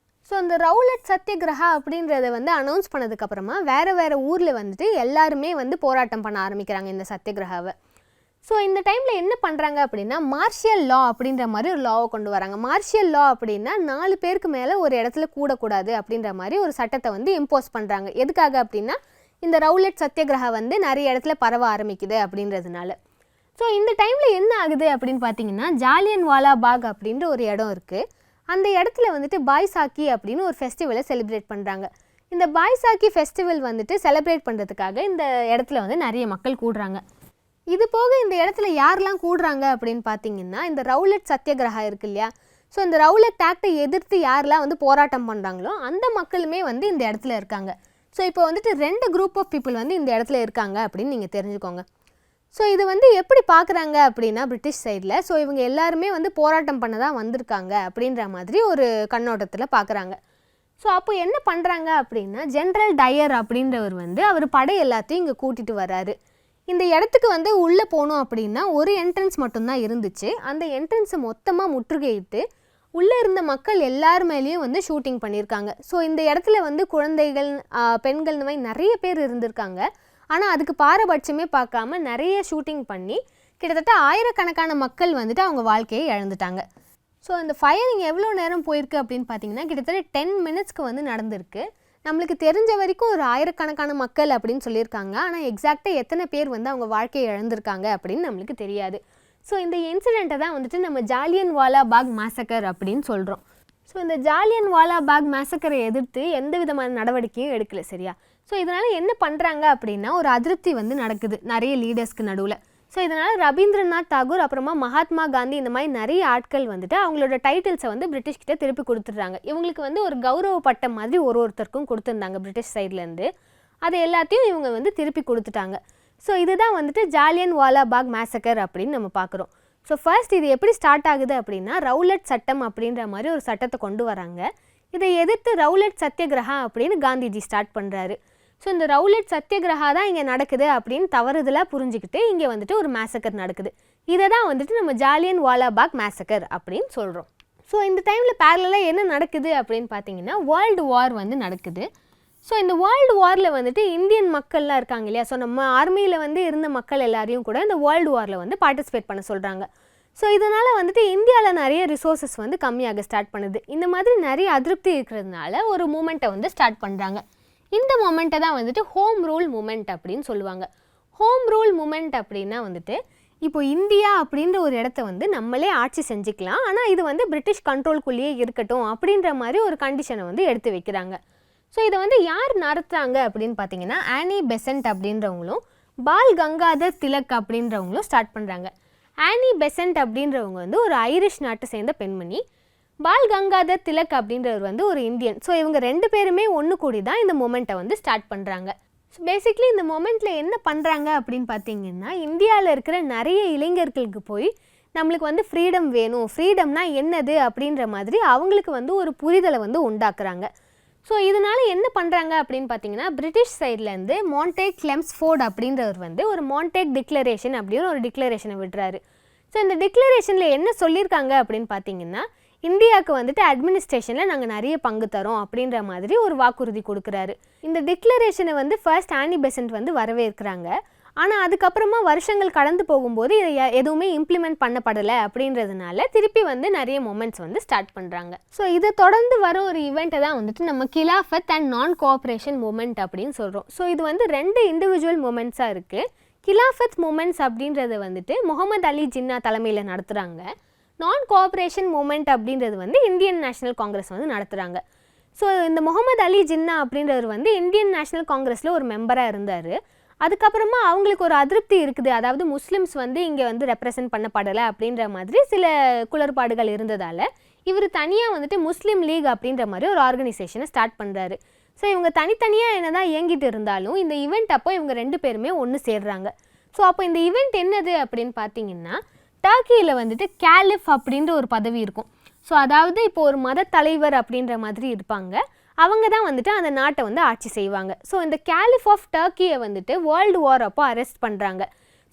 ஸோ இந்த ரவுலட் சத்தியகிரகா அப்படின்றத வந்து அனௌன்ஸ் பண்ணதுக்கப்புறமா வேறு ஊரில் வந்துட்டு எல்லாருமே வந்து போராட்டம் பண்ண ஆரம்பிக்கிறாங்க இந்த சத்தியகிரகாவை. ஸோ இந்த டைமில் என்ன பண்ணுறாங்க அப்படின்னா மார்ஷியல் லா அப்படின்ற மாதிரி ஒரு லாவை கொண்டு வராங்க. மார்ஷியல் லா அப்படின்னா 4 பேருக்கு மேலே ஒரு இடத்துல கூடக்கூடாது அப்படின்ற மாதிரி ஒரு சட்டத்தை வந்து இம்போஸ் பண்ணுறாங்க. எதுக்காக அப்படின்னா இந்த ரவுலட் சத்தியகிரகா வந்து நிறைய இடத்துல பரவ ஆரம்பிக்குது அப்படின்றதுனால. ஸோ இந்த டைமில் என்ன ஆகுது அப்படின்னு பார்த்தீங்கன்னா ஜாலியன் வாலா பாக் அப்படின்ற ஒரு இடம் இருக்குது. அந்த இடத்துல வந்துட்டு பாய்சாக்கி அப்படின்னு ஒரு ஃபெஸ்டிவலை செலிப்ரேட் பண்ணுறாங்க. இந்த பாய்சாக்கி ஃபெஸ்டிவல் வந்துட்டு செலிப்ரேட் பண்ணுறதுக்காக இந்த இடத்துல வந்து நிறைய மக்கள் கூடுறாங்க. இது போக இந்த இடத்துல யாரெல்லாம் கூடுறாங்க அப்படின்னு பார்த்தீங்கன்னா இந்த ரவுலட் சத்தியகிரகா இருக்கு இல்லையா, ஸோ இந்த ரவுலட் ஆக்டை எதிர்த்து யாரெல்லாம் வந்து போராட்டம் பண்ணுறாங்களோ அந்த மக்களுமே வந்து இந்த இடத்துல இருக்காங்க. ஸோ இப்போ வந்துட்டு 2 குரூப் ஆஃப் பீப்புள் வந்து இந்த இடத்துல இருக்காங்க அப்படின்னு நீங்கள் தெரிஞ்சுக்கோங்க. ஸோ இது வந்து எப்படி பார்க்குறாங்க அப்படின்னா பிரிட்டிஷ் சைடில், ஸோ இவங்க எல்லாருமே வந்து போராட்டம் பண்ண தான் வந்திருக்காங்க அப்படின்ற மாதிரி ஒரு கண்ணோட்டத்தில் பார்க்குறாங்க. ஸோ அப்போ என்ன பண்ணுறாங்க அப்படின்னா ஜென்ரல் டயர் அப்படின்றவர் வந்து அவர் படை எல்லாத்தையும் இங்கே கூட்டிகிட்டு வர்றாரு. இந்த இடத்துக்கு வந்து உள்ளே போகணும் அப்படின்னா ஒரு என்ட்ரன்ஸ் மட்டும்தான் இருந்துச்சு. அந்த என்ட்ரன்ஸை மொத்தமாக முற்றுகையிட்டு உள்ளே இருந்த மக்கள் எல்லார் மேலேயும் வந்து ஷூட்டிங் பண்ணியிருக்காங்க. ஸோ இந்த இடத்துல வந்து குழந்தைகள், பெண்கள், இந்த மாதிரி நிறைய பேர் இருந்திருக்காங்க. ஆனால் அதுக்கு பாரபட்சமே பார்க்காம நிறைய ஷூட்டிங் பண்ணி கிட்டத்தட்ட ஆயிரக்கணக்கான மக்கள் வந்துட்டு அவங்க வாழ்க்கையை இழந்துட்டாங்க. ஸோ இந்த ஃபயரிங் எவ்வளோ நேரம் போயிருக்கு அப்படின்னு பார்த்தீங்கன்னா கிட்டத்தட்ட 10 மினிட்ஸ்க்கு வந்து நடந்திருக்கு. நம்மளுக்கு தெரிஞ்ச வரைக்கும் ஒரு ஆயிரக்கணக்கான மக்கள் அப்படின்னு சொல்லியிருக்காங்க. ஆனால் எக்ஸாக்டாக எத்தனை பேர் வந்து அவங்க வாழ்க்கையை இழந்திருக்காங்க அப்படின்னு நம்மளுக்கு தெரியாது. ஸோ இந்த இன்சிடெண்ட்டை தான் வந்துட்டு நம்ம ஜாலியன் வாலா பாக் மேசக்கர் அப்படின்னு சொல்கிறோம். ஸோ இந்த ஜாலியன் வாலா பாக் மேசக்கரை எதிர்த்து எந்த விதமான நடவடிக்கையும் எடுக்கலை, சரியா? ஸோ இதனால் என்ன பண்ணுறாங்க அப்படின்னா ஒரு அதிருப்தி வந்து நடக்குது நிறைய லீடர்ஸ்க்கு நடுவில். ஸோ இதனால் ரவீந்திரநாத் தாகூர் அப்புறமா மகாத்மா காந்தி இந்த மாதிரி நிறைய ஆட்கள் வந்துட்டு அவங்களோட டைட்டில்ஸை வந்து பிரிட்டிஷ்கிட்ட திருப்பி கொடுத்துட்றாங்க. இவங்களுக்கு வந்து ஒரு கௌரவ பட்டம் மாதிரி ஒருத்தருக்கும் கொடுத்துருந்தாங்க பிரிட்டிஷ் சைட்லேருந்து. அது எல்லாத்தையும் இவங்க வந்து திருப்பி கொடுத்துட்டாங்க. ஸோ இதுதான் வந்துட்டு ஜாலியன் வாலா பாக் மேசக்கர் அப்படின்னு நம்ம பார்க்குறோம். ஸோ ஃபர்ஸ்ட் இது எப்படி ஸ்டார்ட் ஆகுது அப்படின்னா ரவுலட் சட்டம் அப்படின்ற மாதிரி ஒரு சட்டத்தை கொண்டு வராங்க. இதை எதிர்த்து ரவுலட் சத்தியகிரகா அப்படின்னு காந்திஜி ஸ்டார்ட் பண்ணுறாரு. ஸோ இந்த ரவுலட் சத்தியகிரகா தான் இங்கே நடக்குது அப்படின்னு தவறுதலாக புரிஞ்சுக்கிட்டு இங்கே வந்துட்டு ஒரு மேசக்கர் நடக்குது. இதை தான் வந்துட்டு நம்ம ஜாலியன் வாலா பாக் மேசக்கர் அப்படின்னு சொல்கிறோம். ஸோ இந்த டைமில் பேரலாக என்ன நடக்குது அப்படின்னு பார்த்தீங்கன்னா வேர்ல்டு வார் வந்து நடக்குது. ஸோ இந்த வேர்ல்டு வாரில் வந்துட்டு இந்தியன் மக்கள்லாம் இருக்காங்க இல்லையா, ஸோ நம்ம ஆர்மியில் வந்து இருந்த மக்கள் எல்லாரையும் கூட இந்த வேர்ல்டு வாரில் வந்து பார்ட்டிசிபேட் பண்ண சொல்கிறாங்க. ஸோ இதனால் வந்துட்டு இந்தியாவில் நிறைய ரிசோர்ஸஸ் வந்து கம்மியாக ஸ்டார்ட் பண்ணுது. இந்த மாதிரி நிறைய அதிருப்தி இருக்கிறதுனால ஒரு மூமெண்ட்டை வந்து ஸ்டார்ட் பண்ணுறாங்க. இந்த மூமெண்ட்டை தான் வந்துட்டு ஹோம் ரூல் மூமெண்ட் அப்படின்னு சொல்லுவாங்க. ஹோம் ரூல் மூமெண்ட் அப்படின்னா வந்துட்டு இப்போ இந்தியா அப்படின்ற ஒரு இடத்த வந்து நம்மளே ஆட்சி செஞ்சுக்கலாம், ஆனால் இது வந்து பிரிட்டிஷ் கண்ட்ரோல்குள்ளேயே இருக்கட்டும் அப்படின்ற மாதிரி ஒரு கண்டிஷனை வந்து எடுத்து வைக்கிறாங்க. ஸோ இதை வந்து யார் நடத்துகிறாங்க அப்படின்னு பார்த்தீங்கன்னா ஆனி பெசன்ட் அப்படின்றவங்களும் பால் கங்காதர் திலக் அப்படின்றவங்களும் ஸ்டார்ட் பண்ணுறாங்க. ஆனி பெசன்ட் அப்படின்றவங்க வந்து ஒரு ஐரிஷ் நாட்டை சேர்ந்த பெண்மணி. பால் கங்காதர் திலக் அப்படின்றவர் வந்து ஒரு இந்தியன். ஸோ இவங்க 2 பேருமே ஒன்று கூடி தான் இந்த மொமெண்ட்டை வந்து ஸ்டார்ட் பண்ணுறாங்க. ஸோ பேசிக்லி இந்த மொமெண்ட்டில் என்ன பண்ணுறாங்க அப்படின்னு பார்த்தீங்கன்னா இந்தியாவில் இருக்கிற நிறைய இளைஞர்களுக்கு போய் நம்மளுக்கு வந்து ஃப்ரீடம் வேணும், ஃப்ரீடம்னா என்னது அப்படின்ற மாதிரி அவங்களுக்கு வந்து ஒரு புரிதலை வந்து உண்டாக்குறாங்க. ஸோ இதனால் என்ன பண்ணுறாங்க அப்படின்னு பார்த்தீங்கன்னா பிரிட்டிஷ் சைட்லேருந்து மாண்டேக் கிளெம்ஸ்ஃபோர்ட் அப்படின்றவர் வந்து ஒரு மாண்டேக் டிக்ளரேஷன் அப்படின்னு ஒரு டிக்ளரேஷனை விடுறாரு. ஸோ இந்த டிக்ளரேஷனில் என்ன சொல்லியிருக்காங்க அப்படின்னு பார்த்தீங்கன்னா இந்தியாவுக்கு வந்துட்டு அட்மினிஸ்ட்ரேஷனில் நாங்கள் நிறைய பங்கு தரோம் அப்படின்ற மாதிரி ஒரு வாக்குறுதி கொடுக்குறாரு. இந்த டிக்ளரேஷனை வந்து ஃபர்ஸ்ட் ஆனி பெசன்ட் வந்து வரவேற்கிறாங்க. ஆனால் அதுக்கப்புறமா வருஷங்கள் கடந்து போகும்போது இதை எதுவுமே இம்ப்ளிமெண்ட் பண்ணப்படலை அப்படின்றதுனால திருப்பி வந்து நிறைய மொமெண்ட்ஸ் வந்து ஸ்டார்ட் பண்ணுறாங்க. ஸோ இதை தொடர்ந்து வர ஒரு ஈவெண்ட்டை தான் வந்துட்டு நம்ம கிலாஃபத் அண்ட் நான் கோஆப்ரேஷன் மூமெண்ட் அப்படின்னு சொல்கிறோம். ஸோ இது வந்து 2 இண்டிவிஜுவல் மூமெண்ட்ஸாக இருக்குது. கிலாஃபத் மூமெண்ட்ஸ் அப்படின்றது வந்துட்டு முகமது அலி ஜின்னா தலைமையில் நடத்துகிறாங்க. நான் கோஆப்ரேஷன் மூமெண்ட் அப்படின்றது வந்து இந்தியன் நேஷனல் காங்கிரஸ் வந்து நடத்துகிறாங்க. ஸோ இந்த முகமது அலி ஜின்னா அப்படின்றவர் வந்து இந்தியன் நேஷனல் காங்கிரஸில் ஒரு மெம்பராக இருந்தார். அதுக்கப்புறமா அவங்களுக்கு ஒரு அதிருப்தி இருக்குது, அதாவது முஸ்லிம்ஸ் வந்து இங்கே வந்து ரெப்ரசன்ட் பண்ணப்படலை அப்படின்ற மாதிரி சில குளறுபாடுகள் இருந்ததால் இவர் தனியாக வந்துட்டு முஸ்லீம் லீக் அப்படின்ற மாதிரி ஒரு ஆர்கனைசேஷனை ஸ்டார்ட் பண்ணுறாரு. ஸோ இவங்க தனித்தனியாக என்ன தான் இயங்கிட்டு இருந்தாலும் இந்த ஈவெண்ட் அப்போ இவங்க 2 பேருமே ஒன்று சேர்றாங்க. ஸோ அப்போ இந்த ஈவெண்ட் என்னது அப்படின்னு பார்த்தீங்கன்னா டர்க்கியில் வந்துட்டு கேலிஃப் அப்படின்ற ஒரு பதவி இருக்கும். ஸோ அதாவது இப்போ ஒரு மத தலைவர் அப்படின்ற மாதிரி இருப்பாங்க, அவங்க தான் வந்துட்டு அந்த நாட்டை வந்து ஆட்சி செய்வாங்க. ஸோ இந்த கேலிஃப் ஆஃப் டர்க்கியை வந்துட்டு வேர்ல்டு வார் அப்போ அரெஸ்ட் பண்ணுறாங்க.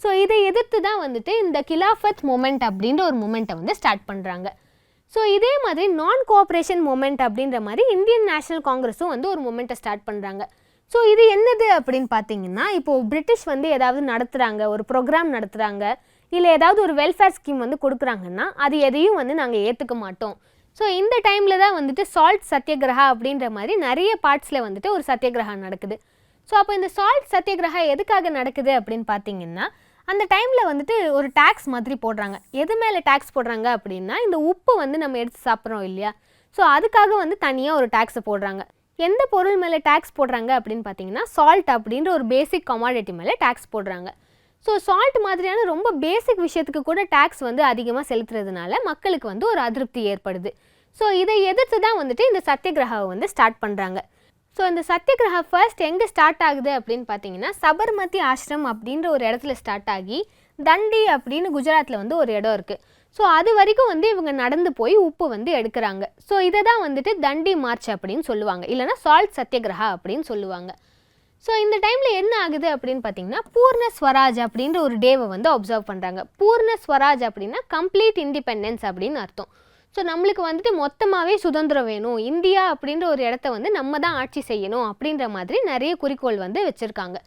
ஸோ இதை எதிர்த்து தான் வந்துட்டு இந்த கிலாஃபத் மூமெண்ட் அப்படின்ற ஒரு மூமெண்ட்டை வந்து ஸ்டார்ட் பண்ணுறாங்க. ஸோ இதே மாதிரி நான் கோஆப்ரேஷன் மூமெண்ட் அப்படின்ற மாதிரி இந்தியன் நேஷனல் காங்கிரஸும் வந்து ஒரு மூமெண்ட்டை ஸ்டார்ட் பண்ணுறாங்க. ஸோ இது என்னது அப்படின்னு பார்த்தீங்கன்னா, இப்போது பிரிட்டிஷ் வந்து ஏதாவது நடத்துகிறாங்க, ஒரு ப்ரோக்ராம் நடத்துகிறாங்க, இல்லை ஏதாவது ஒரு வெல்ஃபேர் ஸ்கீம் வந்து கொடுக்குறாங்கன்னா அது எதையும் வந்து நாங்கள் ஏற்றுக்க மாட்டோம். ஸோ இந்த டைமில் தான் வந்துட்டு சால்ட் சத்தியகிரகா அப்படின்ற மாதிரி நிறைய பார்ட்ஸில் வந்துட்டு ஒரு சத்தியகிரகா நடக்குது. ஸோ அப்போ இந்த சால்ட் சத்தியகிரகா எதுக்காக நடக்குது அப்படின்னு பார்த்தீங்கன்னா, அந்த டைமில் வந்துட்டு ஒரு டேக்ஸ் மாதிரி போடுறாங்க. எது மேலே டேக்ஸ் போடுறாங்க அப்படின்னா, இந்த உப்பு வந்து நம்ம எடுத்து சாப்பிட்றோம் இல்லையா, ஸோ அதுக்காக வந்து தனியாக ஒரு டேக்ஸை போடுறாங்க. எந்த பொருள் மேலே டேக்ஸ் போடுறாங்க அப்படின்னு பார்த்தீங்கன்னா, சால்ட் அப்படின்ற ஒரு பேசிக் கமாடிட்டி மேலே டேக்ஸ் போடுறாங்க. ஸோ சால்ட் மாதிரியான ரொம்ப பேசிக் விஷயத்துக்கு கூட டேக்ஸ் வந்து அதிகமாக செலுத்துறதுனால மக்களுக்கு வந்து ஒரு அதிருப்தி ஏற்படுது. ஸோ இதை எதிர்த்து தான் வந்துட்டு இந்த சத்தியகிரகாவை வந்து ஸ்டார்ட் பண்ணுறாங்க. ஸோ இந்த சத்தியகிரகா ஃபர்ஸ்ட் எங்கே ஸ்டார்ட் ஆகுது அப்படின்னு பார்த்தீங்கன்னா, சபர்மதி ஆசிரம் அப்படின்ற ஒரு இடத்துல ஸ்டார்ட் ஆகி தண்டி அப்படின்னு குஜராத்தில் வந்து ஒரு இடம் இருக்குது. ஸோ அது வரைக்கும் வந்து இவங்க நடந்து போய் உப்பு வந்து எடுக்கிறாங்க. ஸோ இதை தான் வந்துட்டு தண்டி மார்ச் அப்படின்னு சொல்லுவாங்க, இல்லைனா சால்ட் சத்தியகிரகா அப்படின்னு சொல்லுவாங்க. ஸோ இந்த டைமில் என்ன ஆகுது அப்படின்னு பார்த்தீங்கன்னா, பூர்ண ஸ்வராஜ் அப்படின்ற ஒரு டேவை வந்து அப்சர்வ் பண்ணுறாங்க. பூர்ண ஸ்வராஜ் அப்படின்னா கம்ப்ளீட் இண்டிபெண்டன்ஸ் அப்படின்னு அர்த்தம். ஸோ நம்மளுக்கு வந்துட்டு மொத்தமாகவே சுதந்திரம் வேணும், இந்தியா அப்படின்ற ஒரு இடத்த வந்து நம்ம தான் ஆட்சி செய்யணும் அப்படின்ற மாதிரி நிறைய குறிக்கோள் வந்து வச்சுருக்காங்க.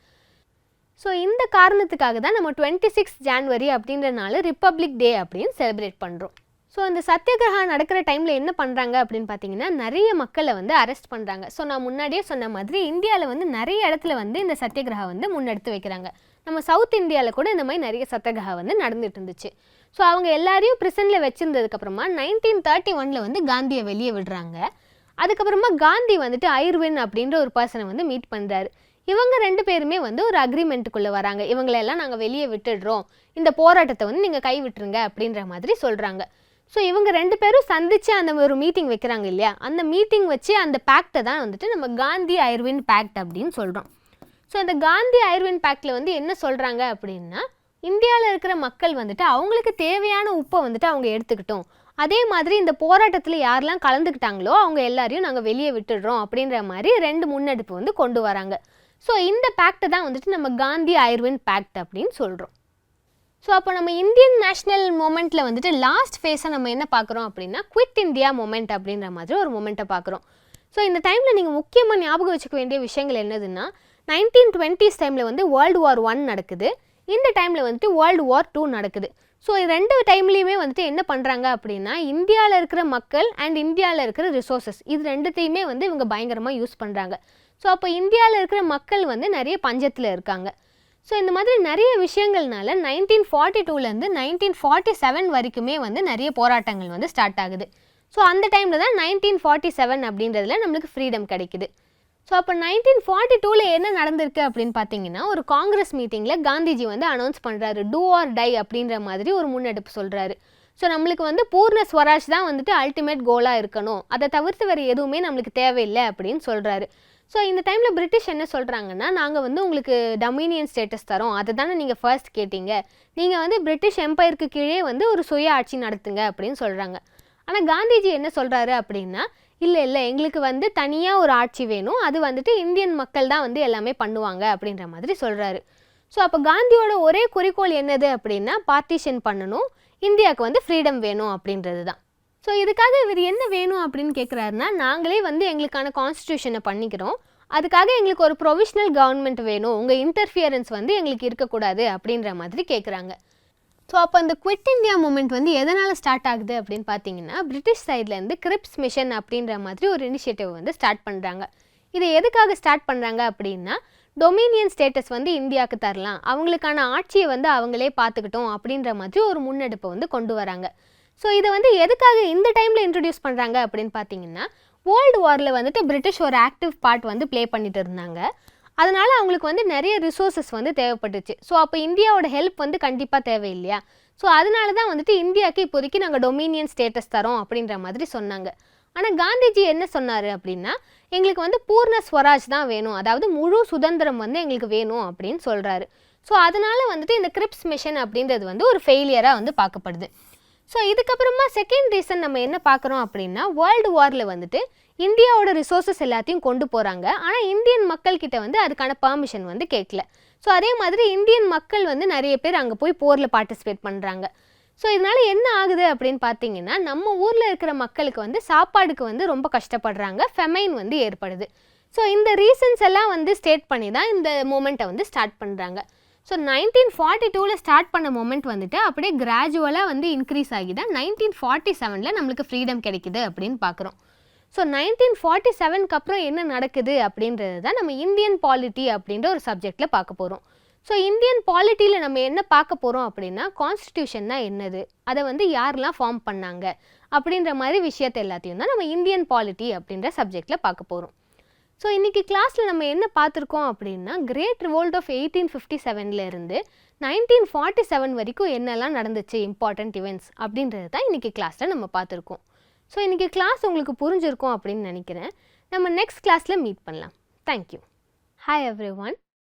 ஸோ இந்த காரணத்துக்காக தான் நம்ம 26 ஜான்வரி அப்படின்ற நாள் ரிப்பப்ளிக் டே அப்படின்னு செலிப்ரேட் பண்ணுறோம். ஸோ அந்த சத்தியகிரகா நடக்கிற டைமில் என்ன பண்ணுறாங்க அப்படின்னு பார்த்தீங்கன்னா, நிறைய மக்களை வந்து அரெஸ்ட் பண்ணுறாங்க. ஸோ நான் முன்னாடியே சொன்ன மாதிரி இந்தியாவில் வந்து நிறைய இடத்துல வந்து இந்த சத்தியகிரகா வந்து முன்னெடுத்து வைக்கிறாங்க. நம்ம சவுத் இந்தியாவில் கூட இந்த மாதிரி நிறைய சத்தியகிரகா வந்து நடந்துட்டு இருந்துச்சு. ஸோ அவங்க எல்லாரையும் பிரிசனில் வச்சுருந்ததுக்கப்புறமா 1931 வந்து காந்தியை வெளியே விடுறாங்க. அதுக்கப்புறமா காந்தி வந்துட்டு ஐர்வின் அப்படின்ற ஒரு பர்சனை வந்து மீட் பண்ணுறாரு. இவங்க 2 பேருமே வந்து ஒரு அக்ரிமெண்ட்டுக்குள்ளே வராங்க. இவங்களெல்லாம் நாங்கள் வெளியே விட்டுடுறோம், இந்த போராட்டத்தை வந்து நீங்கள் கைவிட்டுருங்க அப்படின்ற மாதிரி சொல்கிறாங்க. ஸோ இவங்க 2 பேரும் சந்தித்து அந்த ஒரு மீட்டிங் வைக்கிறாங்க இல்லையா, அந்த மீட்டிங் வச்சு அந்த பேக்டை தான் வந்துட்டு நம்ம காந்தி ஐர்வின் பேக்ட் அப்படின்னு சொல்கிறோம். ஸோ அந்த காந்தி ஐர்வின் பேக்டில் வந்து என்ன சொல்கிறாங்க அப்படின்னா, இந்தியாவில் இருக்கிற மக்கள் வந்துட்டு அவங்களுக்கு தேவையான உப்பை வந்துட்டு அவங்க எடுத்துக்கிட்டோம், அதே மாதிரி இந்த போராட்டத்தில் யாரெல்லாம் கலந்துக்கிட்டாங்களோ அவங்க எல்லாரையும் நாங்கள் வெளியே விட்டுடுறோம் அப்படின்ற மாதிரி 2 முன்னெடுப்பு வந்து கொண்டு வராங்க. ஸோ இந்த பேக்டை தான் வந்துட்டு நம்ம காந்தி ஐர்வின் பேக்ட் அப்படின்னு சொல்கிறோம். ஸோ அப்போ நம்ம இந்தியன் நேஷ்னல் மூமெண்ட்டில் வந்துட்டு லாஸ்ட் ஃபேஸை நம்ம என்ன பார்க்குறோம் அப்படின்னா, குவிட் இந்தியா மூமெண்ட் அப்படின்ற மாதிரி ஒரு மூமெண்ட்டை பார்க்குறோம். ஸோ இந்த டைமில் நீங்கள் முக்கியமாக ஞாபகம் வச்சுக்க வேண்டிய விஷயங்கள் என்னதுன்னா, 1920s டைமில் வந்து World War I நடக்குது, இந்த டைமில் வந்துட்டு World War II நடக்குது. ஸோ 2 டைம்லேயுமே வந்துட்டு என்ன பண்ணுறாங்க அப்படின்னா, இந்தியாவில் இருக்கிற மக்கள் அண்ட் இந்தியாவில் இருக்கிற ரிசோர்ஸஸ் இது 2த்தையுமே வந்து இவங்க பயங்கரமாக யூஸ் பண்ணுறாங்க. ஸோ அப்போ இந்தியாவில் இருக்கிற மக்கள் வந்து நிறைய பஞ்சத்தில் இருக்காங்க. ஸோ இந்த மாதிரி நிறைய விஷயங்கள்னால 1942லேருந்து 1947 வரைக்குமே வந்து நிறைய போராட்டங்கள் வந்து ஸ்டார்ட் ஆகுது. ஸோ அந்த டைமில் தான் 1947 அப்படின்றதுல நம்மளுக்கு ஃப்ரீடம் கிடைக்குது. ஸோ அப்போ 1942 என்ன நடந்திருக்கு அப்படின்னு பார்த்தீங்கன்னா, ஒரு காங்கிரஸ் மீட்டிங்கில் காந்திஜி வந்து அனௌன்ஸ் பண்ணுறாரு, டூ ஆர் டை அப்படின்ற மாதிரி ஒரு முன்னெடுப்பு சொல்கிறாரு. ஸோ நம்மளுக்கு வந்து பூர்ண ஸ்வராஜ் தான் வந்துட்டு அல்டிமேட் கோலாக இருக்கணும், அதை தவிர்த்து வேறு எதுவுமே நம்மளுக்கு தேவையில்லை அப்படின்னு சொல்கிறாரு. ஸோ இந்த டைமில் பிரிட்டிஷ் என்ன சொல்கிறாங்கன்னா, நாங்கள் வந்து உங்களுக்கு டொமினியன் ஸ்டேட்டஸ் தரோம், அதை தானே நீங்கள் ஃபர்ஸ்ட் கேட்டீங்க, நீங்கள் வந்து பிரிட்டிஷ் எம்பையருக்கு கீழே வந்து ஒரு சுய ஆட்சி நடத்துங்க அப்படின்னு சொல்கிறாங்க. ஆனால் காந்திஜி என்ன சொல்கிறாரு அப்படின்னா, இல்லை எங்களுக்கு வந்து தனியாக ஒரு ஆட்சி வேணும், அது வந்துட்டு இந்தியன் மக்கள் தான் வந்து எல்லாமே பண்ணுவாங்க அப்படின்ற மாதிரி சொல்கிறாரு. ஸோ அப்போ காந்தியோட ஒரே குறிக்கோள் என்னது அப்படின்னா, பார்ட்டிஷன் பண்ணணும், இந்தியாவுக்கு வந்து ஃப்ரீடம் வேணும் அப்படின்றது தான். ஸோ இதுக்காக இவர் என்ன வேணும் அப்படின்னு கேட்குறாருன்னா, நாங்களே வந்து எங்களுக்கான கான்ஸ்டியூஷனை பண்ணிக்கிறோம், அதுக்காக எங்களுக்கு ஒரு ப்ரொவிஷ்னல் கவர்மெண்ட் வேணும், உங்கள் இன்டர்ஃபியரன்ஸ் வந்து எங்களுக்கு இருக்கக்கூடாது அப்படின்ற மாதிரி கேட்குறாங்க. ஸோ அப்போ அந்த குவிட் இந்தியா மூமெண்ட் வந்து எதனால் ஸ்டார்ட் ஆகுது அப்படின்னு பார்த்தீங்கன்னா, பிரிட்டிஷ் சைட்லேருந்து கிரிப்ஸ் மிஷன் அப்படின்ற மாதிரி ஒரு இனிஷியேட்டிவ் வந்து ஸ்டார்ட் பண்ணுறாங்க. இது எதுக்காக ஸ்டார்ட் பண்ணுறாங்க அப்படின்னா, டொமினியன் ஸ்டேட்டஸ் வந்து இந்தியாவுக்கு தரலாம், அவங்களுக்கான ஆட்சியை வந்து அவங்களே பார்த்துக்கிட்டோம் அப்படின்ற மாதிரி ஒரு முன்னெடுப்பை வந்து கொண்டு வராங்க. ஸோ இதை வந்து எதுக்காக இந்த டைமில் இன்ட்ரடியூஸ் பண்ணுறாங்க அப்படின்னு பார்த்தீங்கன்னா, வேர்ல்டு வாரில் வந்துட்டு பிரிட்டிஷ் ஒரு ஆக்டிவ் பார்ட் வந்து ப்ளே பண்ணிட்டு இருந்தாங்க, அதனால் அவங்களுக்கு வந்து நிறைய ரிசோர்ஸஸ் வந்து தேவைப்பட்டுச்சு. ஸோ அப்போ இந்தியாவோட ஹெல்ப் வந்து கண்டிப்பாக தேவை இல்லையா, ஸோ அதனால தான் வந்துட்டு இந்தியாவுக்கு இப்போதைக்கு நாங்கள் டொமினியன் ஸ்டேட்டஸ் தரோம் அப்படின்ற மாதிரி சொன்னாங்க. ஆனால் காந்திஜி என்ன சொன்னார் அப்படின்னா, எங்களுக்கு வந்து பூர்ண ஸ்வராஜ் தான் வேணும், அதாவது முழு சுதந்திரம் வந்து எங்களுக்கு வேணும் அப்படின்னு சொல்கிறாரு. ஸோ அதனால் வந்துட்டு இந்த கிரிப்ஸ் மிஷன் அப்படின்றது வந்து ஒரு ஃபெயிலியராக வந்து பார்க்கப்படுது. ஸோ இதுக்கப்புறமா செகண்ட் ரீசன் நம்ம என்ன பார்க்குறோம் அப்படின்னா, வேர்ல்டு வாரில் வந்துட்டு இந்தியாவோட ரிசோர்ஸஸ் எல்லாத்தையும் கொண்டு போகிறாங்க, ஆனால் இந்தியன் மக்கள்கிட்ட வந்து அதுக்கான பர்மிஷன் வந்து கேட்கல. ஸோ அதே மாதிரி இந்தியன் மக்கள் வந்து நிறைய பேர் அங்கே போய் போரில் பார்ட்டிசிபேட் பண்ணுறாங்க. ஸோ இதனால் என்ன ஆகுது அப்படின்னு பார்த்தீங்கன்னா நம்ம ஊரில் இருக்கிற மக்களுக்கு வந்து சாப்பாடுக்கு வந்து ரொம்ப கஷ்டப்படுறாங்க, ஃபெமைன் வந்து ஏற்படுது. ஸோ இந்த ரீசன்ஸ் எல்லாம் வந்து ஸ்டேட் பண்ணி தான் இந்த மூமெண்ட்டை வந்து ஸ்டார்ட் பண்ணுறாங்க. ஸோ 1942 ஸ்டார்ட் பண்ண மூமெண்ட் வந்துட்டு அப்படியே கிராஜுவலாக வந்து இன்க்ரீஸ் ஆகி தான் 1947 நம்மளுக்கு ஃப்ரீடம் கிடைக்குது அப்படின்னு பார்க்குறோம். ஸோ 1947க்கு அப்புறம் என்ன நடக்குது அப்படின்றது தான் நம்ம இந்தியன் பாலிட்டி அப்படின்ற ஒரு சப்ஜெக்டில் பார்க்க போகிறோம். ஸோ இந்தியன் பாலிட்டியில் நம்ம என்ன பார்க்க போகிறோம் அப்படின்னா கான்ஸ்டிடியூஷன்னா என்னது, அதை வந்து யாரெல்லாம் ஃபார்ம் பண்ணாங்க அப்படின்ற மாதிரி விஷயத்தை எல்லாத்தையும் தான் நம்ம இந்தியன் பாலிட்டி அப்படின்ற சப்ஜெக்டில் பார்க்க போகிறோம். ஸோ இன்றைக்கி கிளாஸில் நம்ம என்ன பார்த்துருக்கோம் அப்படின்னா கிரேட் ரிவோல்ட் ஆஃப் 1857 1947 வரைக்கும் என்னெல்லாம் நடந்துச்சு இம்பார்ட்டண்ட் இவெண்ட்ஸ் அப்படின்றது தான் இன்றைக்கி கிளாஸில் நம்ம பார்த்துருக்கோம். ஸோ இன்றைக்கி கிளாஸ் உங்களுக்கு புரிஞ்சிருக்கும் அப்படின்னு நினைக்கிறேன். நம்ம நெக்ஸ்ட் கிளாஸில் மீட் பண்ணலாம். தேங்க்யூ. Hi everyone.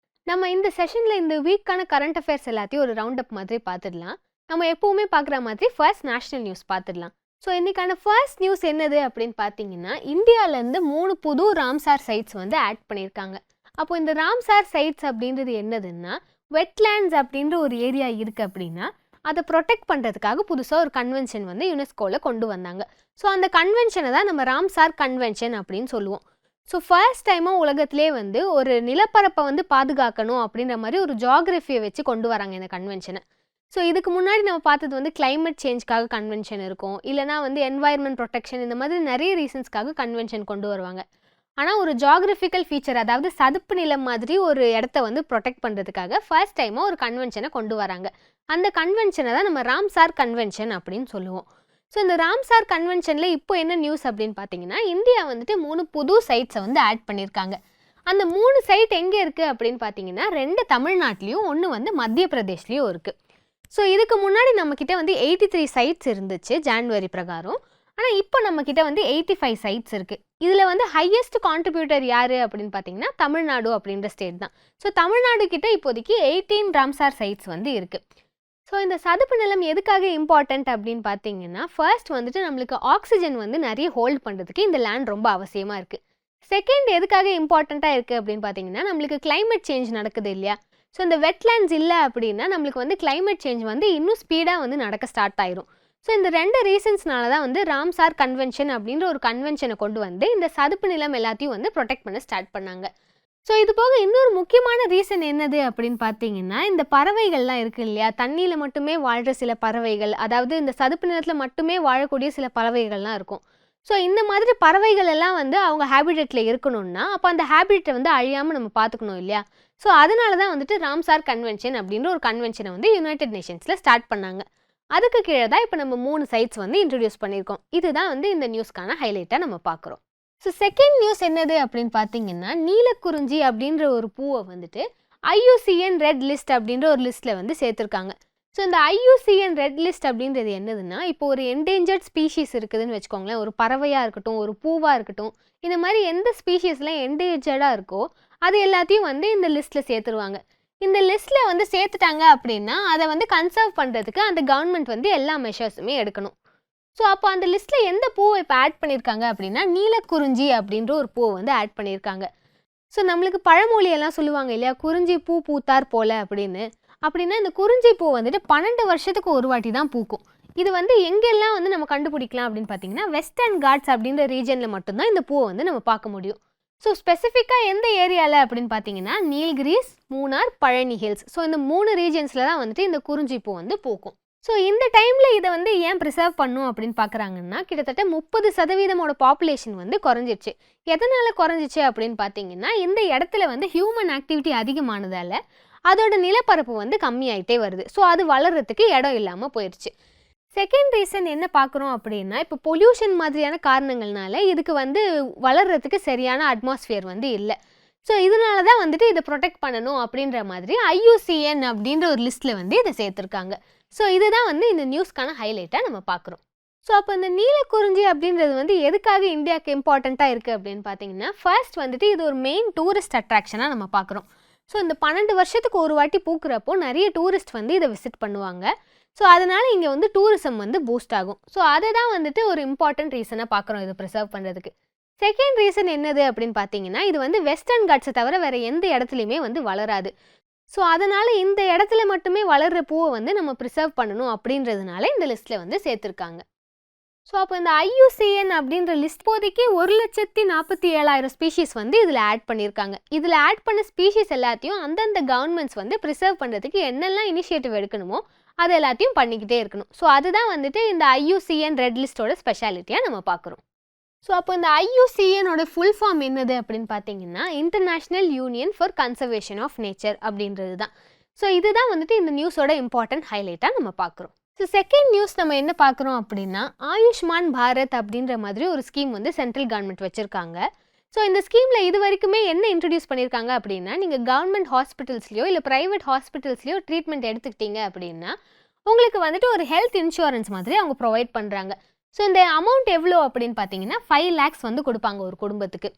நம்ம இந்த செஷனில் இந்த வீக்கான கரண்ட் அஃபேர்ஸ் எல்லாத்தையும் ஒரு ரவுண்ட் அப் மாதிரி பார்த்துடலாம். நம்ம எப்போவுமே பார்க்குற மாதிரி ஃபர்ஸ்ட் நேஷ்னல் நியூஸ் பார்த்துடலாம். ஸோ இன்றைக்கான ஃபர்ஸ்ட் நியூஸ் என்னது அப்படின்னு பார்த்தீங்கன்னா இந்தியாவிலேருந்து 3 புது ராம்சார் சைட்ஸ் வந்து ஆட் பண்ணியிருக்காங்க. அப்போது இந்த ராம்சார் சைட்ஸ் அப்படின்றது என்னதுன்னா வெட்லேண்ட்ஸ் அப்படின்ற ஒரு ஏரியா இருக்குது அப்படின்னா அதை ப்ரொடெக்ட் பண்ணுறதுக்காக புதுசாக ஒரு கன்வென்ஷன் வந்து யுனெஸ்கோவில் கொண்டு வந்தாங்க. ஸோ அந்த கன்வென்ஷனை தான் நம்ம ராம்சார் கன்வென்ஷன் அப்படின்னு சொல்லுவோம். ஸோ ஃபர்ஸ்ட் டைமாக உலகத்திலே வந்து ஒரு நிலப்பரப்பை வந்து பாதுகாக்கணும் அப்படின்ற மாதிரி ஒரு ஜியாகிரஃபியை வச்சு கொண்டு வராங்க இந்த கன்வென்ஷனை. ஸோ இதுக்கு முன்னாடி நம்ம பார்த்தது வந்து கிளைமேட் சேஞ்ச்காக கன்வென்ஷன் இருக்கும், இல்லைனா வந்து என்வாயர்மெண்ட் ப்ரொடெக்ஷன், இந்த மாதிரி நிறைய ரீசன்ஸ்க்காக கன்வென்ஷன் கொண்டு வருவாங்க. ஆனால் ஒரு ஜியாகிரபிக்கல் ஃபீச்சர், அதாவது சதுப்பு நிலம் மாதிரி ஒரு இடத்த வந்து ப்ரொடெக்ட் பண்ணுறதுக்காக ஃபர்ஸ்ட் டைமாக ஒரு கன்வென்ஷனை கொண்டு வராங்க. அந்த கன்வென்ஷனை தான் நம்ம ராம்சார் கன்வென்ஷன் அப்படின்னு சொல்லுவோம். ஸோ இந்த ராம்சார் கன்வென்ஷனில் இப்போ என்ன நியூஸ் அப்படின்னு பார்த்தீங்கன்னா இந்தியா வந்துட்டு 3 புது சைட்ஸை வந்து ஆட் பண்ணியிருக்காங்க. அந்த 3 சைட் எங்கே இருக்குது அப்படின்னு பார்த்தீங்கன்னா 2 தமிழ்நாட்டிலையும் 1 வந்து மத்திய பிரதேஷ்லேயும் இருக்குது. ஸோ இதுக்கு முன்னாடி நம்மக்கிட்ட வந்து 83 சைட்ஸ் இருந்துச்சு ஜான்வரி பிரகாரம். ஆனால் இப்போ நம்மக்கிட்ட வந்து 85 சைட்ஸ் இருக்குது. இதில் வந்து ஹையஸ்ட் கான்ட்ரிபியூட்டர் யார் அப்படின்னு பார்த்தீங்கன்னா தமிழ்நாடு அப்படின்ற ஸ்டேட் தான். ஸோ தமிழ்நாடு கிட்ட இப்போதைக்கு 18 ராம்சார் சைட்ஸ் வந்து இருக்குது. ஸோ இந்த சதுப்பு நிலம் எதுக்காக இம்பார்ட்டண்ட் அப்படின்னு பார்த்தீங்கன்னா ஃபர்ஸ்ட் வந்துட்டு நம்மளுக்கு ஆக்சிஜன் வந்து நிறைய ஹோல்ட் பண்ணுறதுக்கு இந்த லேண்ட் ரொம்ப அவசியமாக இருக்குது. செகண்ட் எதுக்காக இம்பார்ட்டண்ட்டாக இருக்குது அப்படின்னு பார்த்தீங்கன்னா நம்மளுக்கு கிளைமேட் சேஞ்ச் நடக்குது இல்லையா. ஸோ இந்த வெட்லேண்ட்ஸ் இல்லை அப்படின்னா நம்மளுக்கு வந்து கிளைமேட் சேஞ்ச் வந்து இன்னும் ஸ்பீடாக வந்து நடக்க ஸ்டார்ட் ஆயிரும். ஸோ இந்த 2 ரீசன்ஸ்னால தான் வந்து ராம்சார் கன்வென்ஷன் அப்படின்ற ஒரு கன்வென்ஷனை கொண்டு வந்து இந்த சதுப்பு நிலம் எல்லாத்தையும் வந்து ப்ரொடெக்ட் பண்ண ஸ்டார்ட் பண்ணாங்க. ஸோ இது போக இன்னொரு முக்கியமான ரீசன் என்னது அப்படின்னு பார்த்தீங்கன்னா இந்த பறவைகள்லாம் இருக்குது இல்லையா, தண்ணியில் மட்டுமே வாழ்கிற சில பறவைகள், அதாவது இந்த சதுப்பு நிலத்தில் மட்டுமே வாழக்கூடிய சில பறவைகள்லாம் இருக்கும். ஸோ இந்த மாதிரி பறவைகள் எல்லாம் வந்து அவங்க ஹேபிடேட்டில் இருக்கணும்னா அப்போ அந்த ஹேபிடேட்டை வந்து அழியாமல் நம்ம பார்த்துக்கணும் இல்லையா. ஸோ அதனால தான் வந்துட்டு ராம்சார் கன்வென்ஷன் அப்படின்ற ஒரு கன்வென்ஷனை வந்து யுனைடெட் நேஷன்ஸில் ஸ்டார்ட் பண்ணாங்க. அதுக்கு கீழே தான் இப்போ நம்ம 3 சைட்ஸ் வந்து இன்ட்ரடியூஸ் பண்ணியிருக்கோம். இதுதான் வந்து இந்த நியூஸ்க்கான ஹைலைட்டாக நம்ம பார்க்குறோம். ஸோ செகண்ட் நியூஸ் என்னது அப்படின்னு பார்த்தீங்கன்னா நீலக்குறிஞ்சி அப்படின்ற ஒரு பூவை வந்துட்டு IUCN ரெட் லிஸ்ட் அப்படின்ற ஒரு லிஸ்ட்டில் வந்து சேர்த்துருக்காங்க. ஸோ இந்த IUCN ரெட் லிஸ்ட் அப்படின்றது என்னதுன்னா இப்போ ஒரு என்டேஞ்சர்ட் ஸ்பீஷீஸ் இருக்குதுன்னு வச்சுக்கோங்களேன், ஒரு பறவையாக இருக்கட்டும், ஒரு பூவாக இருக்கட்டும், இந்த மாதிரி எந்த ஸ்பீஷீஸ்லாம் என்டேஞ்சர்டாக இருக்கோ அது எல்லாத்தையும் வந்து இந்த லிஸ்ட்டில் சேர்த்துருவாங்க. இந்த லிஸ்ட்டில் வந்து சேர்த்துட்டாங்க அப்படின்னா அதை வந்து கன்சர்வ் பண்ணுறதுக்கு அந்த கவர்மெண்ட் வந்து எல்லா மெஷர்ஸுமே எடுக்கணும். ஸோ அப்போ அந்த லிஸ்ட்டில் எந்த பூவை இப்போ ஆட் பண்ணியிருக்காங்க அப்படின்னா நீலக்குறிஞ்சி அப்படின்ற ஒரு பூவை வந்து ஆட் பண்ணியிருக்காங்க. ஸோ நம்மளுக்கு பழமொழியெல்லாம் சொல்லுவாங்க இல்லையா, குறிஞ்சி பூ பூத்தார் போல அப்படின்னு. அப்படின்னா இந்த குறிஞ்சி பூ வந்துட்டு 12 வருஷத்துக்கு ஒரு வாட்டி தான் பூக்கும். இது வந்து எங்கெல்லாம் வந்து நம்ம கண்டுபிடிக்கலாம் அப்படின்னு பார்த்தீங்கன்னா வெஸ்டர்ன் காட்ஸ் அப்படின்ற ரீஜனில் மட்டும்தான் இந்த பூவை வந்து நம்ம பார்க்க முடியும். ஸோ ஸ்பெசிஃபிக்காக எந்த ஏரியாவில் அப்படின்னு பார்த்தீங்கன்னா நீல்கிரிஸ், மூணார், பழனி ஹில்ஸ். ஸோ இந்த 3 ரீஜன்ஸில் தான் வந்துட்டு இந்த குறிஞ்சி பூ வந்து பூக்கும். ஸோ இந்த டைமில் இதை வந்து ஏன் ப்ரிசர்வ் பண்ணும் அப்படின்னு பார்க்குறாங்கன்னா கிட்டத்தட்ட 30% பாப்புலேஷன் வந்து குறைஞ்சிருச்சு. எதனால் குறைஞ்சிச்சு அப்படின்னு பார்த்தீங்கன்னா இந்த இடத்துல வந்து ஹியூமன் ஆக்டிவிட்டி அதிகமானதால் அதோட நிலப்பரப்பு வந்து கம்மியாயிட்டே வருது. ஸோ அது வளர்கிறதுக்கு இடம் இல்லாமல் போயிடுச்சு. செகண்ட் ரீசன் என்ன பார்க்குறோம் அப்படின்னா இப்போ பொல்யூஷன் மாதிரியான காரணங்கள்னால இதுக்கு வந்து வளர்கிறதுக்கு சரியான அட்மாஸ்ஃபியர் வந்து இல்லை. ஸோ இதனால தான் வந்துட்டு இதை ப்ரொடெக்ட் பண்ணணும் அப்படின்ற மாதிரி IUCN அப்படின்ற ஒரு லிஸ்ட்டில் வந்து இதை சேர்த்துருக்காங்க. ஸோ இதுதான் வந்து இந்த நியூஸ்க்கான ஹைலைட்டாக நம்ம பார்க்குறோம். ஸோ அப்போ இந்த நீலக்குறிஞ்சி அப்படின்றது வந்து எதுக்காக இந்தியாவுக்கு இம்பார்ட்டண்ட்டாக இருக்குது அப்படின்னு பார்த்தீங்கன்னா ஃபர்ஸ்ட் வந்துட்டு இது ஒரு மெயின் டூரிஸ்ட் அட்ராக்ஷனாக நம்ம பார்க்குறோம். ஸோ இந்த 12 வருஷத்துக்கு ஒரு வாட்டி பூக்கிறப்போ நிறைய டூரிஸ்ட் வந்து இதை விசிட் பண்ணுவாங்க. ஸோ அதனால் இங்கே வந்து டூரிசம் வந்து பூஸ்ட் ஆகும். ஸோ அதை தான் வந்துட்டு ஒரு இம்பார்ட்டன்ட் ரீசனாக பார்க்குறோம் இதை ப்ரிசர்வ் பண்ணுறதுக்கு. செகண்ட் ரீசன் என்னது அப்படின்னு பார்த்தீங்கன்னா இது வந்து வெஸ்டர்ன் காட்ஸை தவிர வேறு எந்த இடத்துலையுமே வந்து வளராது. ஸோ அதனால் இந்த இடத்துல மட்டுமே வளர்கிற பூவை வந்து நம்ம ப்ரிசர்வ் பண்ணணும் அப்படின்றதுனால இந்த லிஸ்ட்டில் வந்து சேர்த்துருக்காங்க. ஸோ அப்போ இந்த IUCN அப்படின்ற லிஸ்ட் போதைக்கு 1,47,000 ஸ்பீஷீஸ் வந்து இதில் ஆட் பண்ணியிருக்காங்க. இதில் ஆட் பண்ண ஸ்பீஷீஸ் எல்லாத்தையும் அந்தந்த கவர்மெண்ட்ஸ் வந்து ப்ரிசர்வ் பண்ணுறதுக்கு என்னெல்லாம் இனிஷியேட்டிவ் எடுக்கணுமோ அது எல்லாத்தையும் பண்ணிக்கிட்டே இருக்கணும். ஸோ அதுதான் வந்துட்டு இந்த IUCN ரெட் லிஸ்ட்டோட ஸ்பெஷாலிட்டியாக நம்ம பார்க்குறோம். ஸோ அப்போ இந்த IUCNோட ஃபுல் ஃபார்ம் என்னது அப்படின்னு பார்த்தீங்கன்னா international union for conservation of nature அப்படின்றது தான். ஸோ இதுதான் வந்துட்டு இந்த நியூஸோட இம்பார்ட்டன்ட் ஹைலைட்டாக நம்ம பார்க்குறோம். ஸோ செகண்ட் நியூஸ் நம்ம என்ன பார்க்குறோம் அப்படின்னா ஆயுஷ்மான் பாரத் அப்படின்ற மாதிரி ஒரு ஸ்கீம் வந்து சென்ட்ரல் கவர்மெண்ட் வச்சுருக்காங்க. ஸோ இந்த ஸ்கீமில் இது வரைக்குமே என்ன இன்ட்ரடியூஸ் பண்ணியிருக்காங்க அப்படின்னா நீங்கள் கவர்மெண்ட் ஹாஸ்பிட்டல்ஸ்லையோ இல்லை ப்ரைவேட் ஹாஸ்பிட்டல்ஸ்லையோ ட்ரீட்மெண்ட் எடுத்துக்கிட்டீங்க அப்படின்னா உங்களுக்கு வந்துட்டு ஒரு ஹெல்த் இன்சூரன்ஸ் மாதிரி அவங்க ப்ரொவைட் பண்ணுறாங்க. ஸோ இந்த அமௌண்ட் எவ்வளோ அப்படின்னு பார்த்தீங்கன்னா 5 lakhs வந்து கொடுப்பாங்க ஒரு குடும்பத்துக்கு.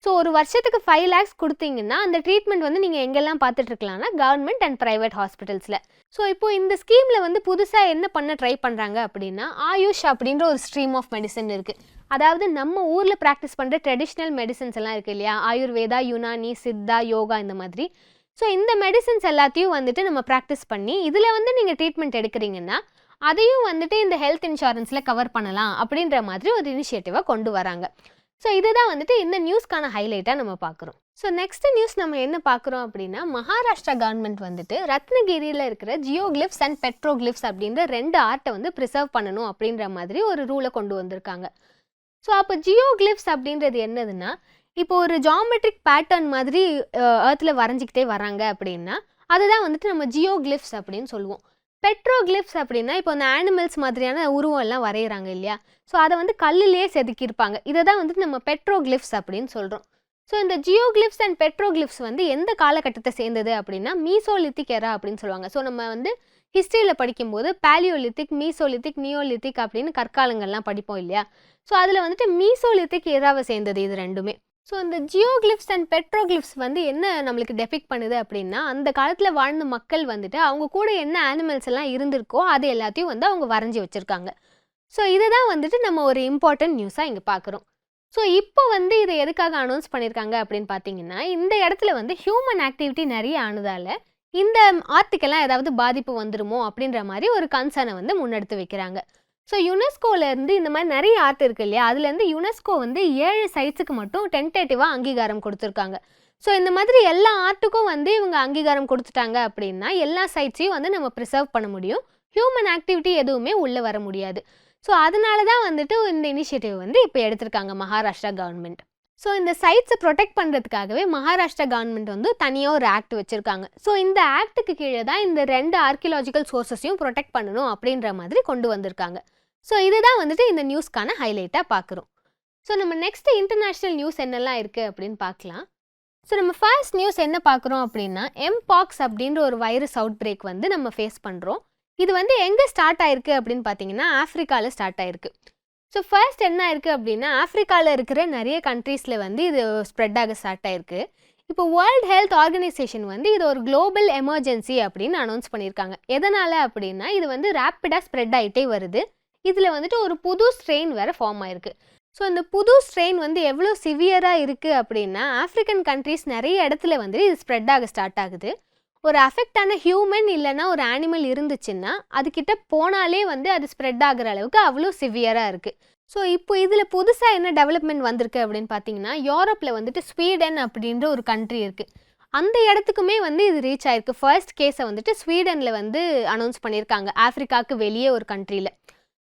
ஸோ ஒரு வருஷத்துக்கு 5 lakhs கொடுத்தீங்கன்னா அந்த ட்ரீட்மெண்ட் வந்து நீங்கள் எங்கெல்லாம் பார்த்துட்ருக்கலாம்னா கவர்மெண்ட் அண்ட் ப்ரைவேட் ஹாஸ்பிட்டல்ஸில். ஸோ இப்போது இந்த ஸ்கீமில் வந்து புதுசாக என்ன பண்ண ட்ரை பண்ணுறாங்க அப்படின்னா ஆயுஷ் அப்படின்ற ஒரு ஸ்ட்ரீம் ஆஃப் மெடிசன் இருக்குது. அதாவது நம்ம ஊரில் ப்ராக்டிஸ் பண்ணுற ட்ரெடிஷ்னல் மெடிசன்ஸ் எல்லாம் இருக்குது இல்லையா, ஆயுர்வேதா, யுனானி, சித்தா, யோகா இந்த மாதிரி. ஸோ இந்த மெடிசன்ஸ் எல்லாத்தையும் வந்துட்டு நம்ம ப்ராக்டிஸ் பண்ணி இதில் வந்து நீங்கள் ட்ரீட்மெண்ட் எடுக்கிறீங்கன்னா அதையும் வந்துட்டு இந்த ஹெல்த் இன்சூரன்ஸில் கவர் பண்ணலாம் அப்படின்ற மாதிரி ஒரு இனிஷியேட்டிவாக கொண்டு வராங்க. ஸோ இதுதான் வந்துட்டு இந்த நியூஸ்க்கான ஹைலைட்டாக நம்ம பார்க்குறோம். ஸோ நெக்ஸ்ட் நியூஸ் நம்ம என்ன பார்க்குறோம் அப்படின்னா மகாராஷ்டிரா கவர்மெண்ட் வந்துட்டு ரத்னகிரியில் இருக்கிற ஜியோகிளிப்ஸ் அண்ட் பெட்ரோகிளிப்ஸ் அப்படின்ற 2 ஆர்ட்டை வந்து ப்ரிசர்வ் பண்ணணும் அப்படின்ற மாதிரி ஒரு ரூலை கொண்டு வந்திருக்காங்க. ஸோ அப்போ ஜியோகிளிப்ஸ் அப்படின்றது என்னதுன்னா இப்போ ஒரு ஜாமெட்ரிக் பேட்டர்ன் மாதிரி ஏர்த்தில் வரைஞ்சிக்கிட்டே வராங்க அப்படின்னா அதுதான் வந்துட்டு நம்ம ஜியோகிளிப்ஸ் அப்படின்னு சொல்லுவோம். பெட்ரோகிளிப்ஸ் அப்படின்னா இப்போ அந்த ஆனிமல்ஸ் மாதிரியான உருவம் எல்லாம் வரைகிறாங்க இல்லையா, ஸோ அதை வந்து கல்லிலே செதுக்கியிருப்பாங்க. இதை தான் வந்துட்டு நம்ம பெட்ரோகிளிப்ஸ் அப்படின்னு சொல்கிறோம். ஸோ இந்த ஜியோகிளிப்ஸ் அண்ட் பெட்ரோகிளிப்ஸ் வந்து எந்த காலகட்டத்தை சேர்ந்தது அப்படின்னா மீசோலித்திக் எரா அப்படின்னு சொல்லுவாங்க. ஸோ நம்ம வந்து ஹிஸ்ட்ரியில் படிக்கும்போது பேலியோலித்திக், மீசோலித்திக், நியோலித்திக் அப்படின்னு கற்காலங்கள்லாம் படிப்போம் இல்லையா, ஸோ அதில் வந்துட்டு மீசோலித்திக் எராவை சேர்ந்தது இது ரெண்டுமே. ஸோ இந்த ஜியோகிளிப்ஸ் அண்ட் பெட்ரோகிளிப்ஸ் வந்து என்ன நம்மளுக்கு டெபிக் பண்ணுது அப்படின்னா அந்த காலத்தில் வாழ்ந்த மக்கள் வந்துட்டு அவங்க கூட என்ன ஆனிமல்ஸ் எல்லாம் இருந்திருக்கோ அது எல்லாத்தையும் வந்து அவங்க வரைஞ்சி வச்சுருக்காங்க. ஸோ இதை தான் வந்துட்டு நம்ம ஒரு இம்பார்ட்டன்ட் நியூஸாக இங்கே பார்க்குறோம். ஸோ இப்போ வந்து இதை எதுக்காக அனௌன்ஸ் பண்ணியிருக்காங்க அப்படின்னு பார்த்தீங்கன்னா இந்த இடத்துல வந்து ஹியூமன் ஆக்டிவிட்டி நிறைய ஆனதால் இந்த ஆர்ட்டுக்கெல்லாம் ஏதாவது பாதிப்பு வந்துருமோ அப்படின்ற மாதிரி ஒரு கன்சர்னை வந்து முன்னெடுத்து வைக்கிறாங்க. ஸோ யுனெஸ்கோலேருந்து இந்த மாதிரி நிறைய ஆர்ட் இருக்குது இல்லையா, அதுலேருந்து யுனெஸ்கோ வந்து 7 சைட்ஸுக்கு மட்டும் டென்டேட்டிவாக அங்கீகாரம் கொடுத்துருக்காங்க. ஸோ இந்த மாதிரி எல்லா ஆர்ட்டுக்கும் வந்து இவங்க அங்கீகாரம் கொடுத்துட்டாங்க அப்படின்னா எல்லா சைட்ஸையும் வந்து நம்ம ப்ரிசர்வ் பண்ண முடியும், ஹியூமன் ஆக்டிவிட்டி எதுவுமே உள்ளே வர முடியாது. ஸோ அதனால தான் வந்துட்டு இந்த இனிஷியேட்டிவ் வந்து இப்போ எடுத்திருக்காங்க மகாராஷ்டிரா கவர்மெண்ட். ஸோ இந்த சைட்ஸை ப்ரொடெக்ட் பண்ணுறதுக்காகவே மகாராஷ்டிரா கவர்மெண்ட் வந்து தனியாக ஒரு ஆக்ட் வச்சுருக்காங்க. ஸோ இந்த ஆக்டுக்கு கீழே தான் இந்த 2 ஆர்கியலாஜிக்கல் சோர்ஸஸையும் ப்ரொடெக்ட் பண்ணணும் அப்படின்ற மாதிரி கொண்டு வந்திருக்காங்க. ஸோ இதுதான் வந்துட்டு இந்த நியூஸ்க்கான ஹைலைட்டாக பார்க்குறோம். ஸோ நம்ம நெக்ஸ்ட் இன்டர்நேஷ்னல் நியூஸ் என்னெல்லாம் இருக்குது அப்படின்னு பார்க்கலாம். ஸோ நம்ம ஃபர்ஸ்ட் நியூஸ் என்ன பார்க்குறோம் அப்படின்னா எம்பாக்ஸ் அப்படின்ற ஒரு வைரஸ் அவுட் பிரேக் வந்து நம்ம ஃபேஸ் பண்ணுறோம். இது வந்து எங்கே ஸ்டார்ட் ஆயிருக்கு அப்படின்னு பார்த்தீங்கன்னா ஆஃப்ரிக்காவில் ஸ்டார்ட் ஆயிருக்கு. ஸோ ஃபர்ஸ்ட் என்ன இருக்குது அப்படின்னா ஆஃப்ரிக்காவில் இருக்கிற நிறைய கண்ட்ரீஸில் வந்து இது ஸ்ப்ரெட் ஆக ஸ்டார்ட் ஆயிருக்கு. இப்போ வேர்ல்ட் ஹெல்த் ஆர்கனைசேஷன் வந்து இது ஒரு குளோபல் எமர்ஜென்சி அப்படின்னு அனௌன்ஸ் பண்ணியிருக்காங்க. எதனால் அப்படின்னா இது வந்து ரேப்பிடாக ஸ்ப்ரெட் ஆகிட்டே வருது. இதில் வந்துட்டு ஒரு புது ஸ்ட்ரெயின் வேறு ஃபார்ம் ஆயிருக்கு. ஸோ இந்த புது ஸ்ட்ரெயின் வந்து எவ்வளோ சிவியராக இருக்குது அப்படின்னா ஆஃப்ரிக்கன் கண்ட்ரீஸ் நிறைய இடத்துல வந்து இது ஸ்ப்ரெட் ஆக ஸ்டார்ட் ஆகுது. ஒரு அஃபெக்டான ஹியூமன் இல்லைன்னா ஒரு ஆனிமல் இருந்துச்சுன்னா அதுக்கிட்ட போனாலே வந்து அது ஸ்ப்ரெட் ஆகிற அளவுக்கு அவ்வளோ சிவியராக இருக்குது. ஸோ இப்போ இதில் புதுசாக என்ன டெவலப்மெண்ட் வந்திருக்கு அப்படின்னு பார்த்தீங்கன்னா யூரோப்பில் வந்துட்டு ஸ்வீடன் அப்படின்ற ஒரு கண்ட்ரி இருக்குது. அந்த இடத்துக்குமே வந்து இது ரீச் ஆயிருக்கு. ஃபர்ஸ்ட் கேஸை வந்துட்டு ஸ்வீடனில் வந்து அனௌன்ஸ் பண்ணியிருக்காங்க ஆஃப்ரிக்காவுக்கு வெளியே ஒரு கண்ட்ரியில்.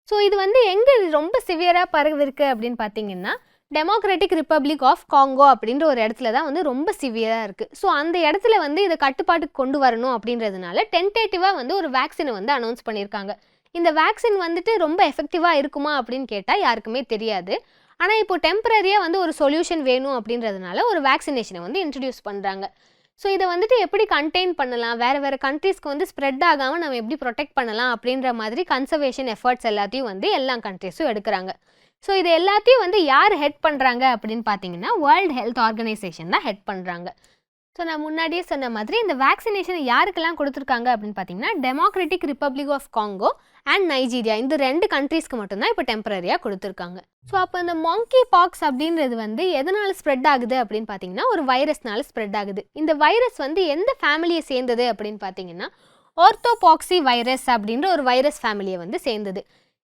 ஸோ இது வந்து எங்கே ரொம்ப சிவியராக பரவிருக்கு அப்படின்னு பார்த்தீங்கன்னா டெமோக்ராட்டிக் ரிப்பப்ளிக் ஆஃப் காங்கோ அப்படின்ற ஒரு இடத்துல தான் வந்து ரொம்ப சிவியராக இருக்குது. ஸோ அந்த இடத்துல வந்து இதை கட்டுப்பாட்டுக்கு கொண்டு வரணும் அப்படின்றதுனால டென்டேட்டிவாக வந்து ஒரு வேக்சினை வந்து அனௌன்ஸ் பண்ணியிருக்காங்க. இந்த வேக்சின் வந்துட்டு ரொம்ப எஃபெக்டிவாக இருக்குமா அப்படின்னு கேட்டால் யாருக்குமே தெரியாது. ஆனால் இப்போ டெம்பரரியாக வந்து ஒரு சொல்யூஷன் வேணும் அப்படின்றதுனால ஒரு வேக்சினேஷனை வந்து இன்ட்ரடியூஸ் பண்ணுறாங்க. ஸோ இதை வந்துட்டு எப்படி கண்டெயின் பண்ணலாம், வேறு கண்ட்ரீஸ்க்கு வந்து ஸ்ப்ரெட் ஆகாமல் நம்ம எப்படி ப்ரொடெக்ட் பண்ணலாம் அப்படின்ற மாதிரி கன்சர்வேஷன் எஃபர்ட்ஸ் எல்லாத்தையும் வந்து எல்லா கண்ட்ரீஸும் எடுக்கிறாங்க. ஸோ இது எல்லாத்தையும் வந்து யார் ஹெட் பண்ணுறாங்க அப்படின்னு பார்த்தீங்கன்னா வேர்ல்டு ஹெல்த் ஆர்கனைசேஷன் தான் ஹெட் பண்ணுறாங்க. ஸோ நான் முன்னாடியே சொன்ன மாதிரி இந்த வேக்சினேஷன் யாருக்கெல்லாம் கொடுத்துருக்காங்க அப்படின்னு பார்த்தீங்கன்னா democratic republic of Congo and Nigeria இந்த 2 கண்ட்ரீஸ்க்கு மட்டும்தான் இப்போ டெம்பரரியாக கொடுத்துருக்காங்க. ஸோ அப்போ இந்த மாங்கி பாக்ஸ் அப்படின்றது வந்து எதனால் ஸ்ப்ரெட் ஆகுது அப்படின்னு பார்த்தீங்கன்னா ஒரு வைரஸ்னால ஸ்ப்ரெட் ஆகுது. இந்த வைரஸ் வந்து எந்த ஃபேமிலியை சேர்ந்தது அப்படின்னு பார்த்தீங்கன்னா ஆர்த்தோபாக்சி வைரஸ் அப்படின்ற ஒரு வைரஸ் ஃபேமிலியை வந்து சேர்ந்தது.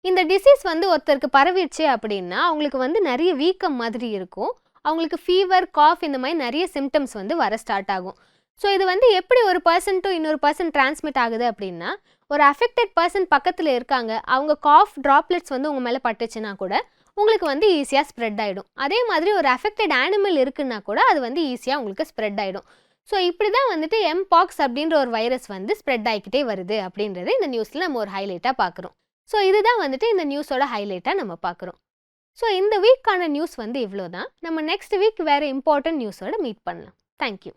இந்த டிசீஸ் வந்து ஒருத்தருக்கு பரவிடுச்சு அப்படின்னா அவங்களுக்கு வந்து நிறைய வீக்கம் மாதிரி இருக்கும், அவங்களுக்கு ஃபீவர் காஃப் இந்த மாதிரி நிறைய சிம்டம்ஸ் வந்து வர ஸ்டார்ட் ஆகும். ஸோ இது வந்து எப்படி ஒரு பர்சன் டு இன்னொரு பர்சன் டிரான்ஸ்மிட் ஆகுது அப்படின்னா ஒரு அஃபெக்டட் பர்சன் பக்கத்தில் இருக்காங்க, அவங்க காஃப் ட்ராப்லெட்ஸ் வந்து உங்கள் மேலே பட்டுச்சுன்னா கூட உங்களுக்கு வந்து ஈஸியாக ஸ்ப்ரெட் ஆகிடும். அதே மாதிரி ஒரு அஃபெக்டட் ஆனிமல் இருக்குன்னா கூட அது வந்து ஈஸியாக உங்களுக்கு ஸ்ப்ரெட் ஆகிடும். ஸோ இப்படி தான் வந்துட்டு எம்பாக்ஸ் அப்படின்ற ஒரு வைரஸ் வந்து ஸ்ப்ரெட் ஆகிக்கிட்டே வருது அப்படின்றது இந்த நியூஸில் நம்ம ஒரு ஹைலைட்டாக பார்க்குறோம். ஸோ இதுதான் வந்துட்டு இந்த நியூஸோட ஹைலைட்டாக நம்ம பார்க்குறோம். ஸோ இந்த வீக்கான நியூஸ் வந்து இவ்வளோ தான். நம்ம நெக்ஸ்ட் வீக் வேறு இம்பார்ட்டன்ட் நியூஸோட மீட் பண்ணலாம். தேங்க்யூ.